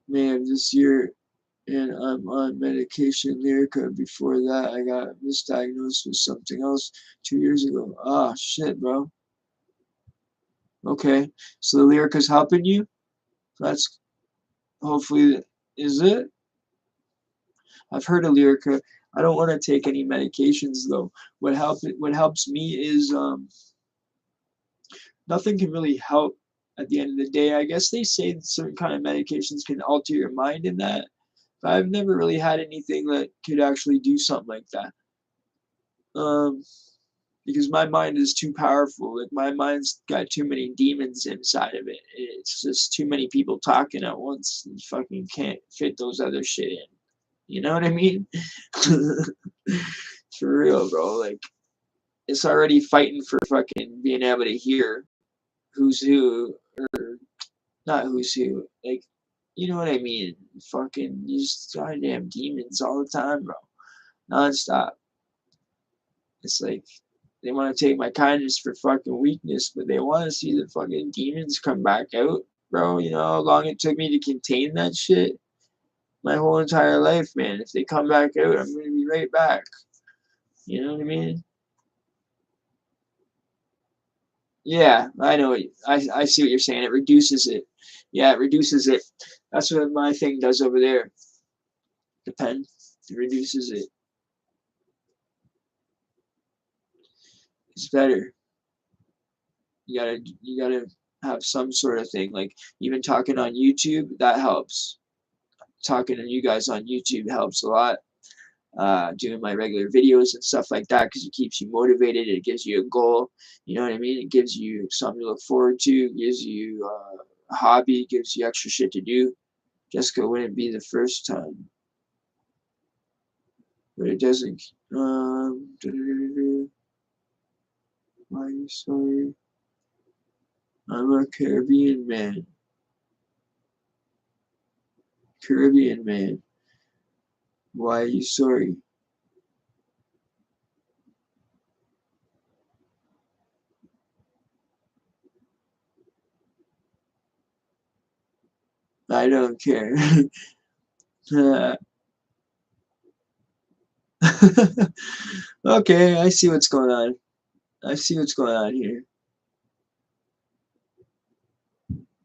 May of this year, and I'm on medication Lyrica. Before that, I got misdiagnosed with something else 2 years ago. Ah, shit, bro. Okay, so the Lyrica's helping you? That's hopefully, is it? I've heard of Lyrica. I don't want to take any medications though. What helps me is nothing can really help at the end of the day. I guess they say certain kind of medications can alter your mind in that, but I've never really had anything that could actually do something like that. Because my mind is too powerful. Like my mind's got too many demons inside of it. It's just too many people talking at once. You fucking can't fit those other shit in. You know what I mean? For real, bro. Like it's already fighting for fucking being able to hear who's who, or not who's who. Like you know what I mean? Fucking these goddamn demons all the time, bro. Nonstop. It's like they want to take my kindness for fucking weakness, but they want to see the fucking demons come back out, bro. You know how long it took me to contain that shit? My whole entire life, man. If they come back out, I'm gonna be right back. You know what I mean? Yeah, I know. I see what you're saying. It reduces it. Yeah, it reduces it. That's what my thing does over there. The pen. It reduces it. It's better. You gotta have some sort of thing. Like even talking on YouTube, that helps. Talking to you guys on YouTube helps a lot. Doing my regular videos and stuff like that because it keeps you motivated. It gives you a goal. You know what I mean? It gives you something to look forward to. It gives you a hobby. It gives you extra shit to do. Jessica wouldn't be the first time, but it doesn't. Why are you sorry? I'm a Caribbean man. Caribbean man. Why are you sorry? I don't care. Okay, I see what's going on. I see what's going on here.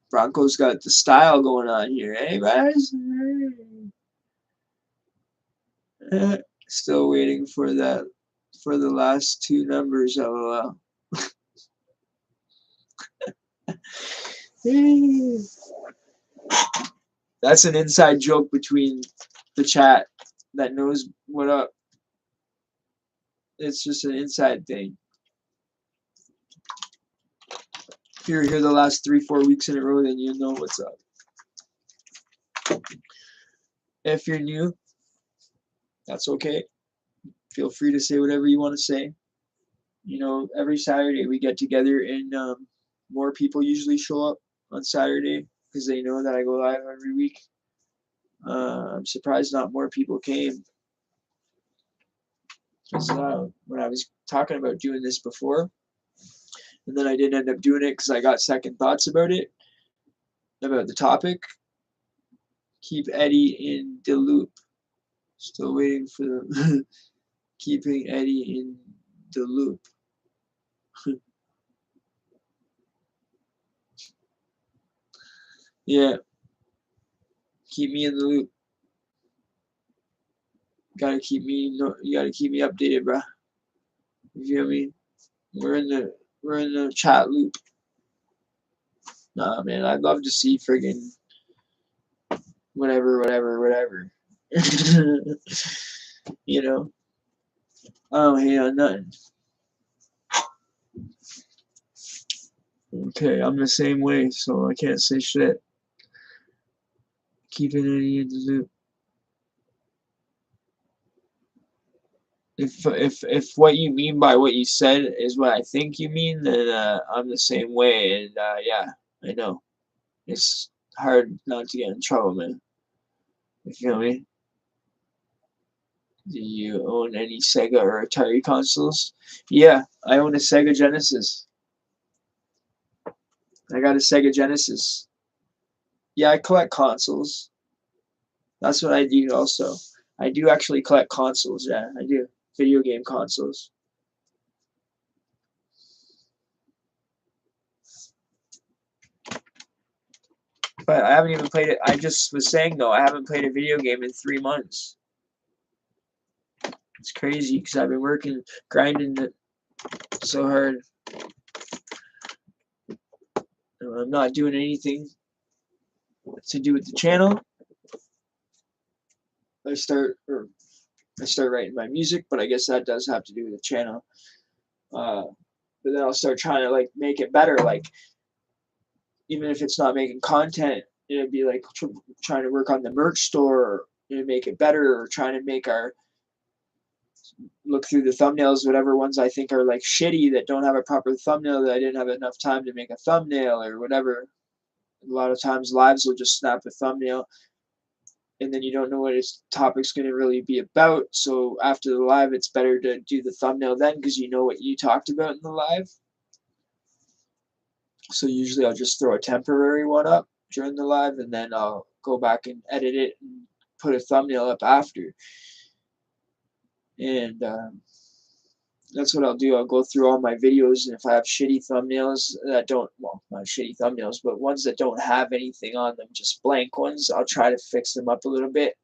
Broncos got the style going on here, eh, guys? Still waiting for that for the last two numbers, lol. That's an inside joke between the chat that knows what up. It's just an inside thing. If you're here the last 3-4 weeks in a row, then you know what's up. If you're new, that's okay. Feel free to say whatever you want to say. You know, every Saturday we get together and more people usually show up on Saturday because they know that I go live every week. I'm surprised not more people came because when I was talking about doing this before, and then I didn't end up doing it because I got second thoughts about it, about the topic. Keep Eddie in the loop. Still waiting for the keeping Eddie in the loop. Yeah, keep me in the loop. Gotta keep me. You gotta keep me updated, bro. You feel me? We're in the chat loop. Nah, man, I'd love to see friggin' whatever. You know, I don't hate on nothing. Okay, I'm the same way, so I can't say shit. Keeping Eddie in the loop. If what you mean by what you said is what I think you mean, then I'm the same way, and yeah, I know it's hard not to get in trouble, man. You feel me? Do you own any Sega or Atari consoles? Yeah, I own a Sega Genesis. I got a Sega Genesis. Yeah, I collect consoles. That's what I do also. I do actually collect consoles, yeah, I do. Video game consoles. But I haven't even played it. I just was saying though, I haven't played a video game in 3 months. It's crazy because I've been working, grinding it so hard. I'm not doing anything to do with the channel. I start writing my music, but I guess that does have to do with the channel. But then I'll start trying to like make it better. Like even if it's not making content, it'd be like trying to work on the merch store and make it better, or trying to make our look through the thumbnails, whatever ones I think are like shitty that don't have a proper thumbnail that I didn't have enough time to make a thumbnail or whatever. A lot of times lives will just snap a thumbnail and then you don't know what its topic's going to really be about. So after the live, it's better to do the thumbnail then because you know what you talked about in the live. So usually I'll just throw a temporary one up during the live and then I'll go back and edit it and put a thumbnail up after. And that's what I'll do. I'll go through all my videos, and if I have shitty thumbnails that don't, well, not shitty thumbnails, but ones that don't have anything on them, just blank ones, I'll try to fix them up a little bit.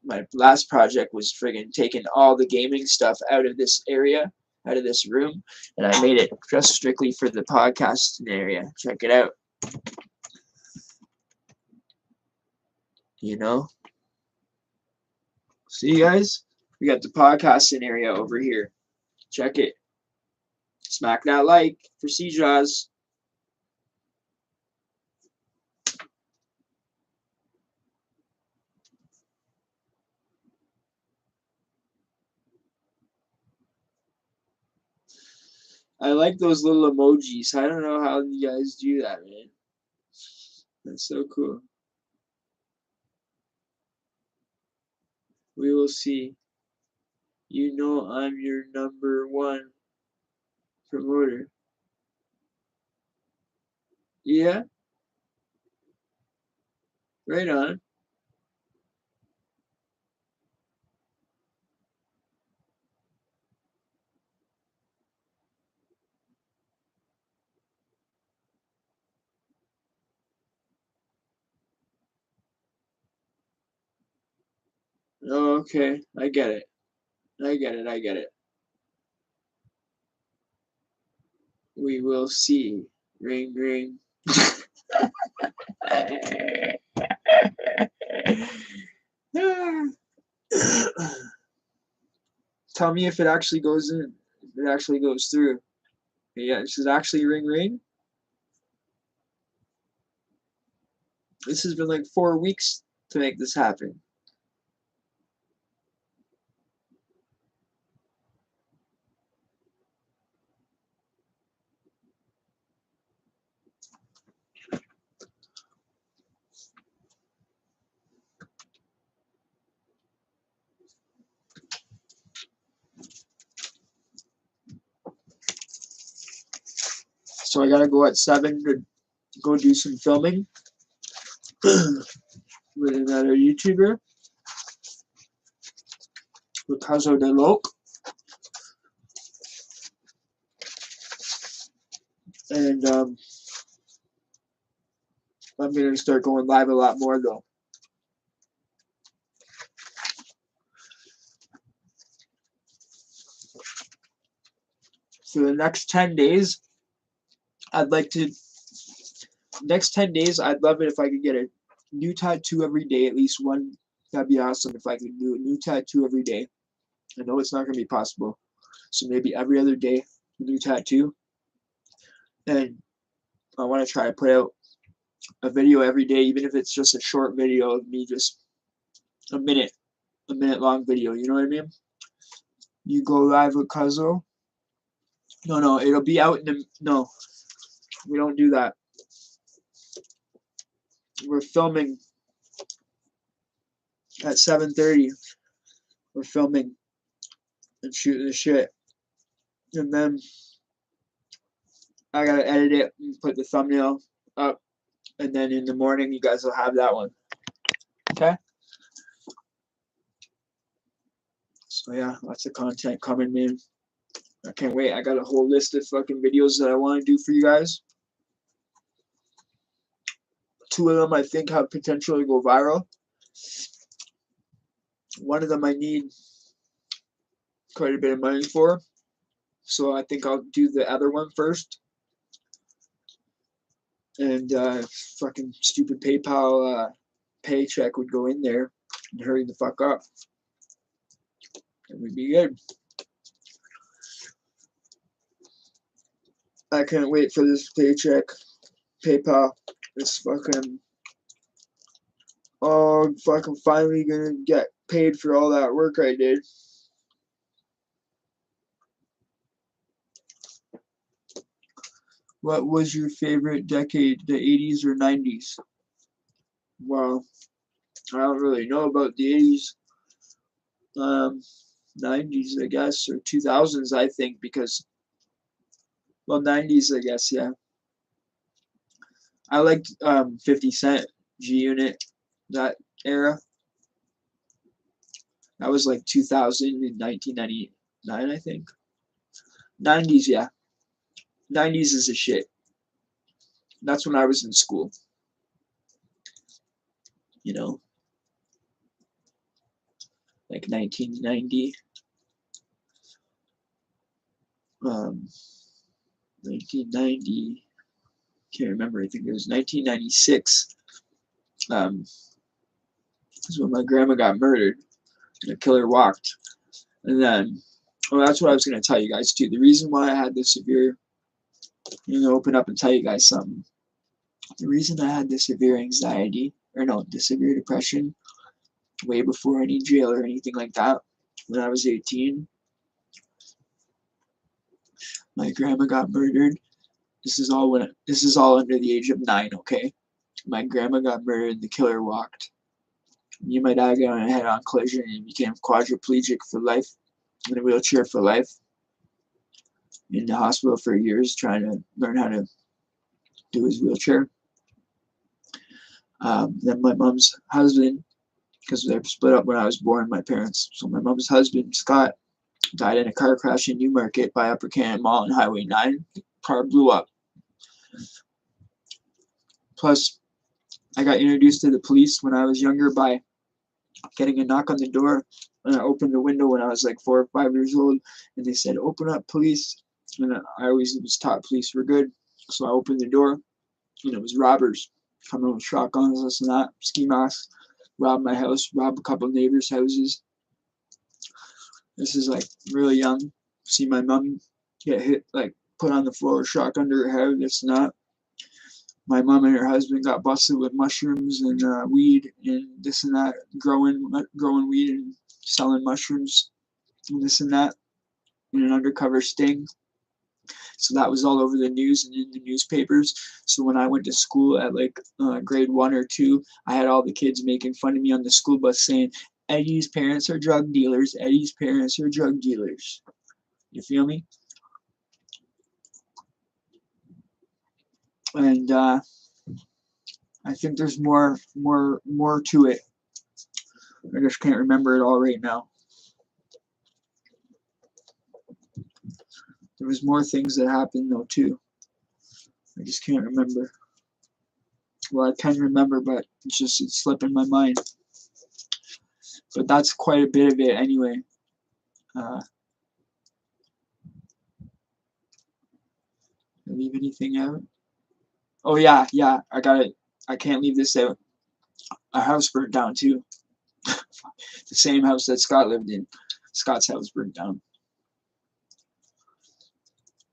My last project was friggin' taking all the gaming stuff out of this area, out of this room, and I made it just strictly for the podcasting area. Check it out. You know? See, guys? We got the podcasting area over here. Check it. Smack that like for CJAWS. I like those little emojis. I don't know how you guys do that, man. That's so cool. We will see. You know I'm your #1 promoter. Yeah? Right on. Oh, okay. I get it. I get it. I get it. We will see. Ring, ring. Tell me if it actually goes in. If it actually goes through. Yeah, this is actually ring, ring. This has been like 4 weeks to make this happen. So I gotta go at 7 to go do some filming with another YouTuber, Ricardo de Loc. And I'm gonna start going live a lot more though. For the next 10 days, I'd like to. Next 10 days, I'd love it if I could get a new tattoo every day, at least one. That'd be awesome if I could do a new tattoo every day. I know it's not gonna be possible, so maybe every other day, a new tattoo. And I want to try to put out a video every day, even if it's just a short video of me, just a minute long video. You know what I mean? You go live with Cuzzo. No, it'll be out in the. No, we don't do that. We're filming at 7:30. We're filming and shooting the shit, and then I gotta edit it and put the thumbnail up, and then in the morning you guys will have that one. Okay. So yeah, lots of content coming, man. I can't wait. I got a whole list of fucking videos that I want to do for you guys. 2 of them I think have potential to go viral. One of them I need quite a bit of money for, so I think I'll do the other one first. And fucking stupid PayPal paycheck would go in there and hurry the fuck up. It would be good. I can't wait for this paycheck. PayPal. It's fucking. Oh, I'm fucking finally gonna get paid for all that work I did. What was your favorite decade, the 80s or 90s? Well, I don't really know about the 80s. 90s, I guess, or 2000s, I think, because, well, 90s, I guess, yeah. I liked 50 Cent, G Unit, that era. That was like 2000 and 1999, I think. 90s, yeah. 90s is a shit. That's when I was in school, you know, like 1990, 1990, can't remember, I think it was 1996, is when my grandma got murdered and the killer walked. And then, well, that's what I was going to tell you guys too. The reason why I had this severe, open up and tell you guys something. The reason I had this severe anxiety, or no, the severe depression, way before any jail or anything like that, when I was 18, my grandma got murdered. This is all under the age of 9, okay? My grandma got murdered and the killer walked. Me and my dad got in a head-on collision and became quadriplegic for life, in a wheelchair for life, in the hospital for years trying to learn how to do his wheelchair. Then my mom's husband, because they split up when I was born, my parents. So my mom's husband, Scott, died in a car crash in Newmarket by Upper Cannon Mall on Highway 9. The car blew up. Plus, I got introduced to the police when I was younger by getting a knock on the door. And I opened the window when I was like 4 or 5 years old, and they said, "Open up, police." And I always was taught police were good. So I opened the door, and it was robbers coming with shotguns, this and that, ski masks, robbed my house, robbed a couple of neighbors' houses. This is like really young. See my mom get hit, like put on the floor, shotgun to her head, this and that. My mom and her husband got busted with mushrooms and weed and this and that, growing weed and selling mushrooms and this and that in an undercover sting. So that was all over the news and in the newspapers. So when I went to school at like grade 1 or 2, I had all the kids making fun of me on the school bus saying, "Eddie's parents are drug dealers. Eddie's parents are drug dealers." You feel me? And I think there's more to it. I just can't remember it all right now. There was more things that happened though too. I just can't remember. Well, I can remember, but it's slipping my mind. But that's quite a bit of it anyway. Leave anything out? Oh yeah, I got it. I can't leave this out. Our house burnt down too. The same house that Scott lived in. Scott's house burnt down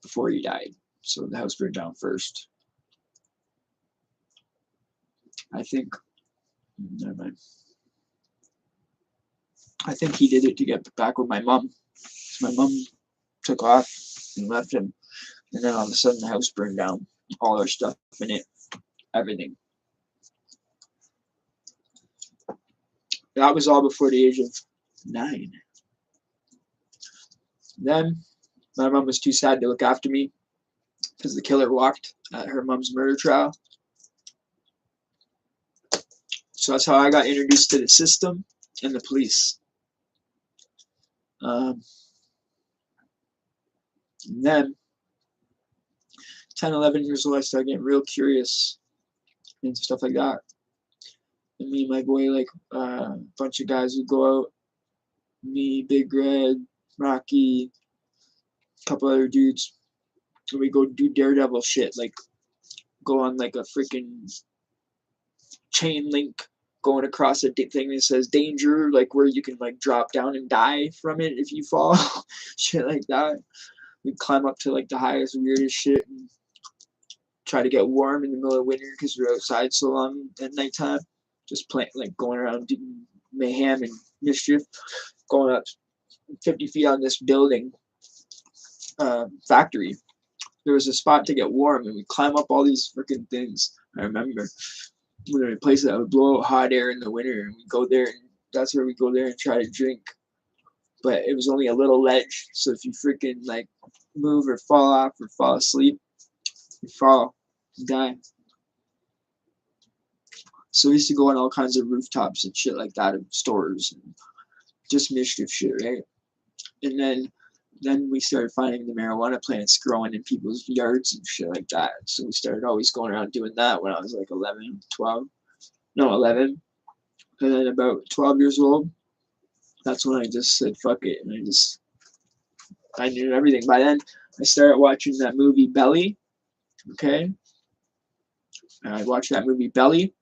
before he died. So the house burned down first. I think. Never mind. I think he did it to get back with my mom. My mom took off and left him, and then all of a sudden the house burned down. All our stuff in it, everything. That was all before the age of 9. Then my mom was too sad to look after me because the killer walked at her mom's murder trial. So that's how I got introduced to the system and the police. And then 10, 11 years old, I started getting real curious and stuff like that. And me and my boy, like a bunch of guys would go out. Me, Big Red, Rocky, a couple other dudes. And we go do daredevil shit, like go on like a freaking chain link going across a thing that says danger, like where you can like drop down and die from it if you fall. Shit like that. We'd climb up to like the highest, weirdest shit and try to get warm in the middle of winter because we're outside so long at nighttime. Just playing, like going around doing mayhem and mischief. Going up 50 feet on this building factory. there was a spot to get warm, and we climb up all these freaking things. I remember we were in a place that would blow out hot air in the winter, and we go there, and that's where we go there and try to drink. But it was only a little ledge, so if you freaking like move or fall off or fall asleep, you fall, you die. So we used to go on all kinds of rooftops and shit like that, in stores, and just mischief shit, right? And then we started finding the marijuana plants growing in people's yards and shit like that. So we started always going around doing that when I was like 11, 12. No, 11. And then about 12 years old, that's when I just said, fuck it. And I knew everything. By then, I started watching that movie Belly. Okay? And I watched that movie Belly.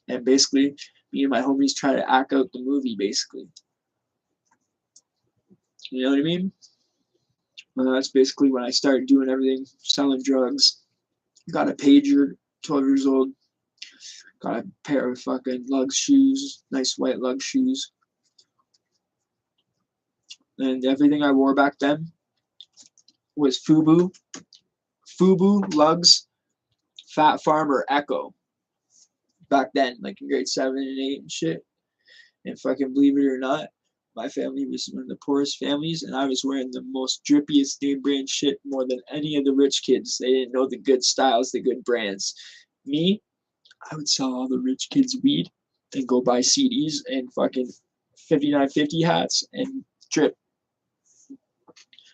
And basically, me and my homies try to act out the movie, basically. You know what I mean? Well, that's basically when I started doing everything, selling drugs. Got a pager, 12 years old. Got a pair of fucking lug shoes, nice white lug shoes. And everything I wore back then was Fubu lugs, Fat Farmer Echo. Back then, like in grade 7 and 8 and shit. And fucking believe it or not, my family was one of the poorest families, and I was wearing the most drippiest name brand shit more than any of the rich kids. They didn't know the good styles, the good brands. Me, I would sell all the rich kids weed and go buy CDs and fucking 5950 hats and drip.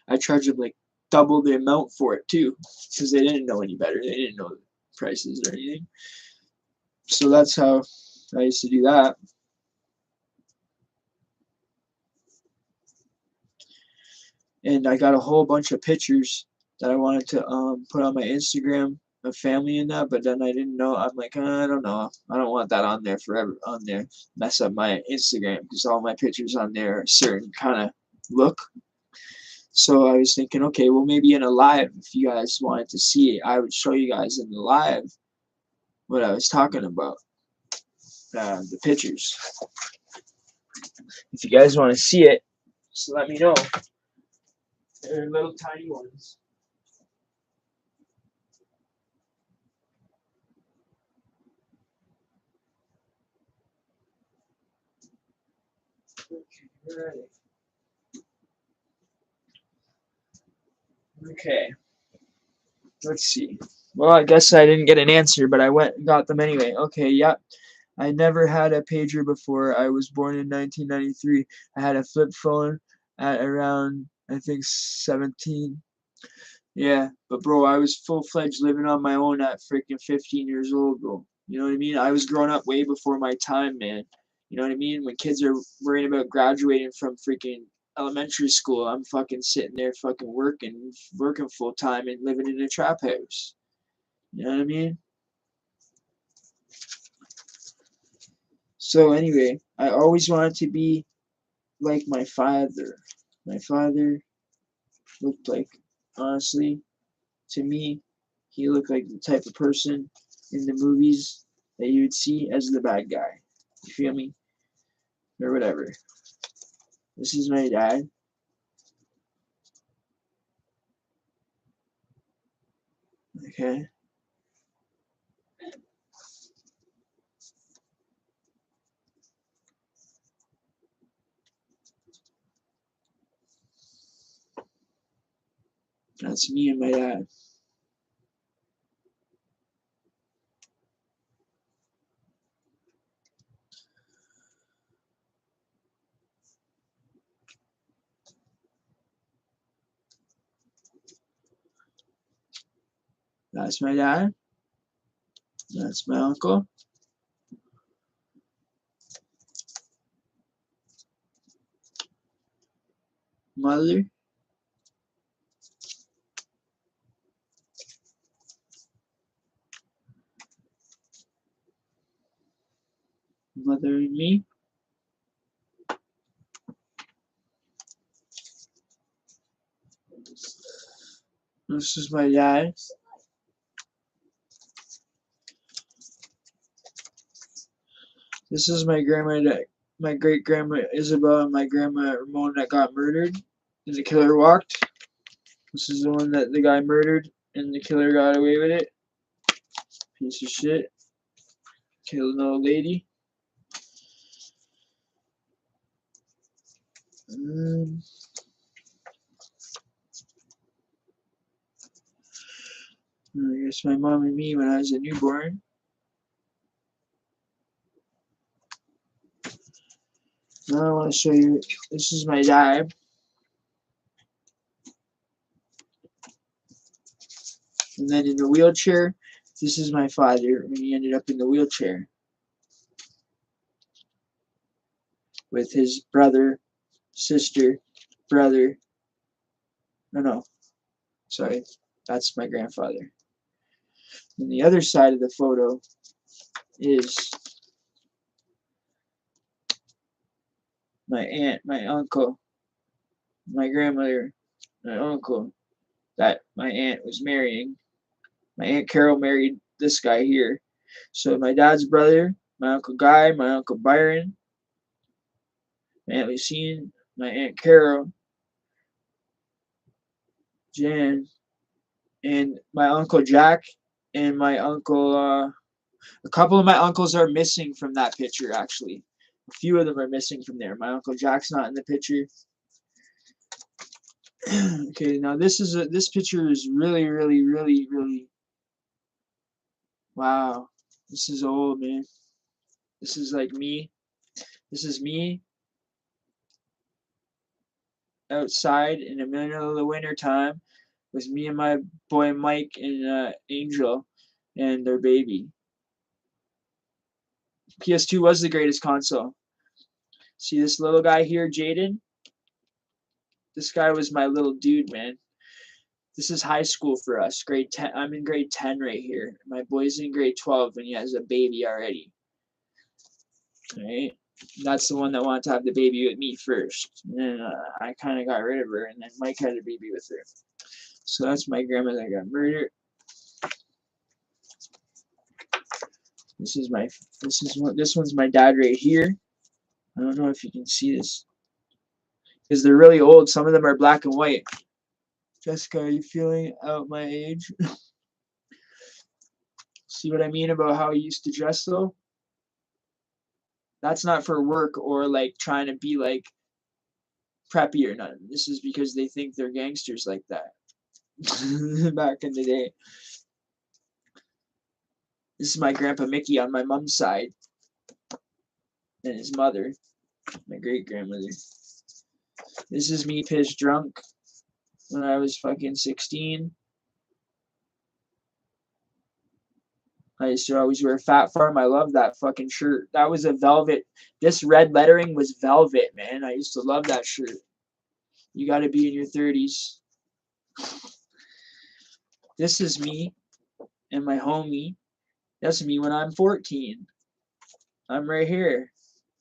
I charged them like double the amount for it too, because they didn't know any better. They didn't know the prices or anything. So that's how I used to do that. And I got a whole bunch of pictures that I wanted to put on my Instagram of family and that, but then I didn't know. I'm like, I don't know. I don't want that on there forever. On there, mess up my Instagram because all my pictures on there are a certain kind of look. So I was thinking, okay, well maybe in a live, if you guys wanted to see it, I would show you guys in the live what I was talking about, the pictures. If you guys want to see it, just let me know. They're little tiny ones. Okay. Let's see. Well, I guess I didn't get an answer, but I went and got them anyway. Okay, yep. I never had a pager before. I was born in 1993. I had a flip phone at around, I think, 17. Yeah, but bro, I was full-fledged living on my own at freaking 15 years old, bro. You know what I mean? I was growing up way before my time, man. You know what I mean? When kids are worrying about graduating from freaking elementary school, I'm fucking sitting there fucking working full time and living in a trap house. You know what I mean? So anyway, I always wanted to be like my father. My father looked like, honestly, to me, he looked like the type of person in the movies that you would see as the bad guy. You feel me? Or whatever. This is my dad. Okay. That's me and my dad. That's my dad. That's my uncle. Mother. Mother and me. This is my dad. This is my grandma, my great grandma Isabel, and my grandma Ramon that got murdered. And the killer walked. This is the one that the guy murdered. and the killer got away with it. Piece of shit. Killed an old lady. I guess my mom and me when I was a newborn. Now I want to show you, this is my dad. And then in the wheelchair, this is my father when he ended up in the wheelchair. With his brother, sister, brother. No, sorry, that's my grandfather. And the other side of the photo is my aunt, my uncle, my grandmother, my uncle that my aunt was marrying. My Aunt Carol married this guy here. So my dad's brother, my Uncle Guy, my Uncle Byron, my Aunt Lucine, my Aunt Carol, Jan, and my Uncle Jack, and my uncle, a couple of my uncles are missing from that picture, actually. A few of them are missing from there. My Uncle Jack's not in the picture. Okay, now this picture is really, really, really, really, wow. This is old, man. This is like me. This is me outside in the middle of the winter time with me and my boy Mike and Angel and their baby. PS2 was the greatest console. See this little guy here, Jaden? This guy was my little dude, man. This is high school for us. Grade 10. I'm in grade 10 right here. My boy's in grade 12 and he has a baby already. Right? That's the one that wanted to have the baby with me first. And then I kind of got rid of her, and then Mike had a baby with her. So that's my grandma that got murdered. This one's my dad right here. I don't know if you can see this because they're really old. Some of them are black and white. Jessica, are you feeling out my age? See what I mean about how I used to dress though? That's not for work or like trying to be like preppy or nothing. This is because they think they're gangsters like that. Back in the day. This is my grandpa Mickey on my mom's side. And his mother, my great grandmother. This is me pissed drunk when I was fucking 16. I used to always wear Fat Farm. I love that fucking shirt. That was a velvet. This red lettering was velvet, man. I used to love that shirt. You got to be in your 30s. This is me and my homie. That's me when I'm 14. I'm right here.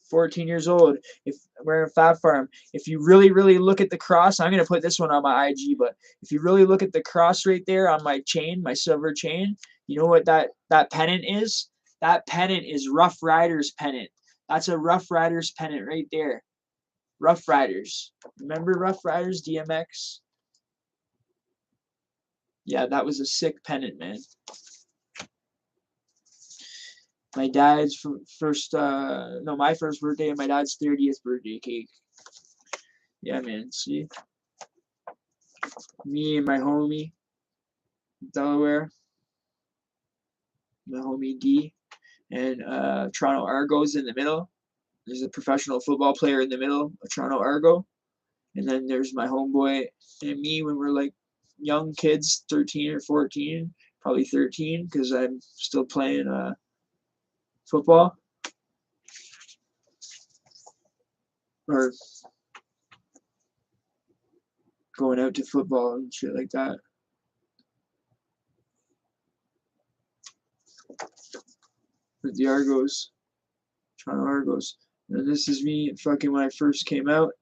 14 years old. If we're in Fat Farm. If you really, really look at the cross, I'm going to put this one on my IG, but if you really look at the cross right there on my chain, my silver chain, you know what that pennant is? That pennant is Rough Riders pennant. That's a Rough Riders pennant right there. Rough Riders. Remember Rough Riders DMX? Yeah, that was a sick pennant, man. My dad's my first birthday and my dad's 30th birthday cake. Yeah, man, see? Me and my homie, Delaware, my homie D, and Toronto Argos in the middle. There's a professional football player in the middle of Toronto Argo. And then there's my homeboy and me when we're like young kids, 13 or 14, probably 13, because I'm still playing football. Or going out to football and shit like that. With the Argos, Toronto Argos. And this is me fucking when I first came out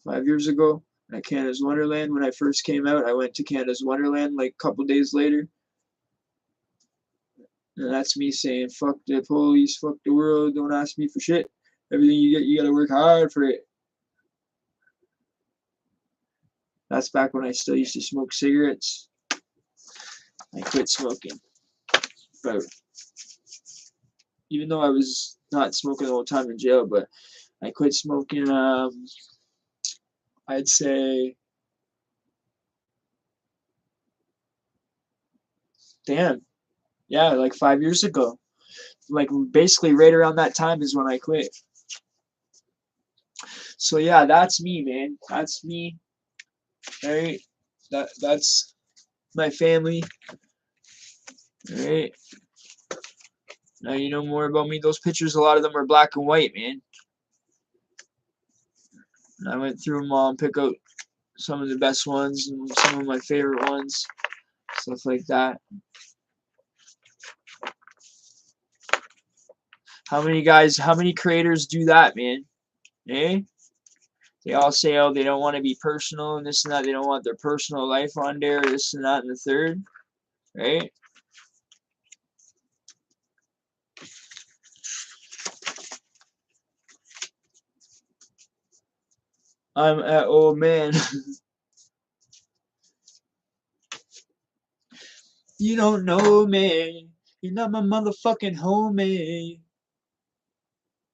5 years ago at Canada's Wonderland. When I first came out, I went to Canada's Wonderland like a couple days later. And that's me saying, fuck the police, fuck the world, don't ask me for shit. Everything you get, you gotta work hard for it. That's back when I still used to smoke cigarettes. I quit smoking. But even though I was not smoking the whole time in jail, but I quit smoking, I'd say, damn, yeah, like 5 years ago. Like basically right around that time is when I quit. So yeah, that's me, man. That's me. Right? That's my family. Right? Now you know more about me. Those pictures, a lot of them are black and white, man. And I went through them all and pick out some of the best ones and some of my favorite ones, stuff like that. How many creators do that, man? Eh? They all say, oh, they don't want to be personal and this and that. They don't want their personal life on there, this and that and the third. Right? I'm an old man. You don't know me. You're not my motherfucking homie.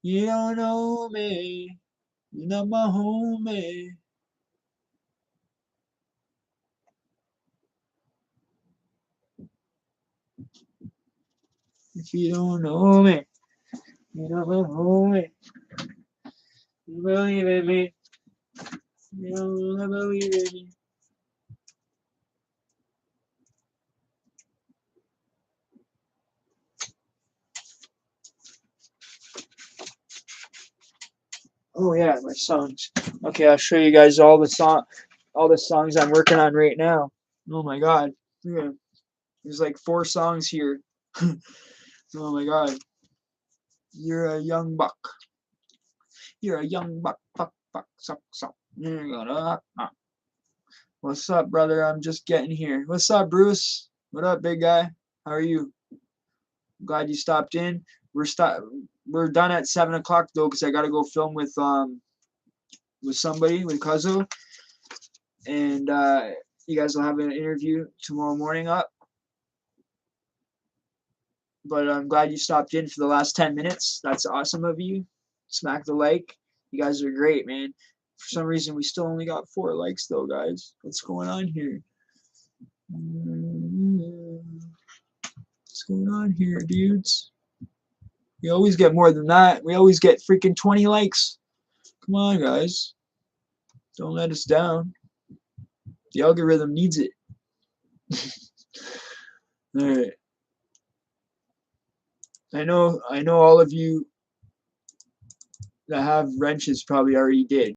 You don't know me. You're not my homie. If you don't know me, you're not my homie. You believe in me. You don't believe in me. Oh yeah, my songs. Okay, I'll show you guys all the songs I'm working on right now. Oh my god. Yeah. There's like 4 songs here. Oh my god. You're a young buck. You're a young buck. Fuck, fuck, suck, suck. What's up, brother? I'm just getting here. What's up, Bruce? What up, big guy? How are you? Glad you stopped in. We're done at 7 o'clock though, because I gotta go film with somebody, with Cuzzo. And you guys will have an interview tomorrow morning up. But I'm glad you stopped in for the last 10 minutes. That's awesome of you. Smack the like. You guys are great, man. For some reason, we still only got 4 likes, though, guys. What's going on here? What's going on here, dudes? We always get more than that. We always get freaking 20 likes. Come on, guys. Don't let us down. The algorithm needs it. Alright. I know all of you that have wrenches probably already did.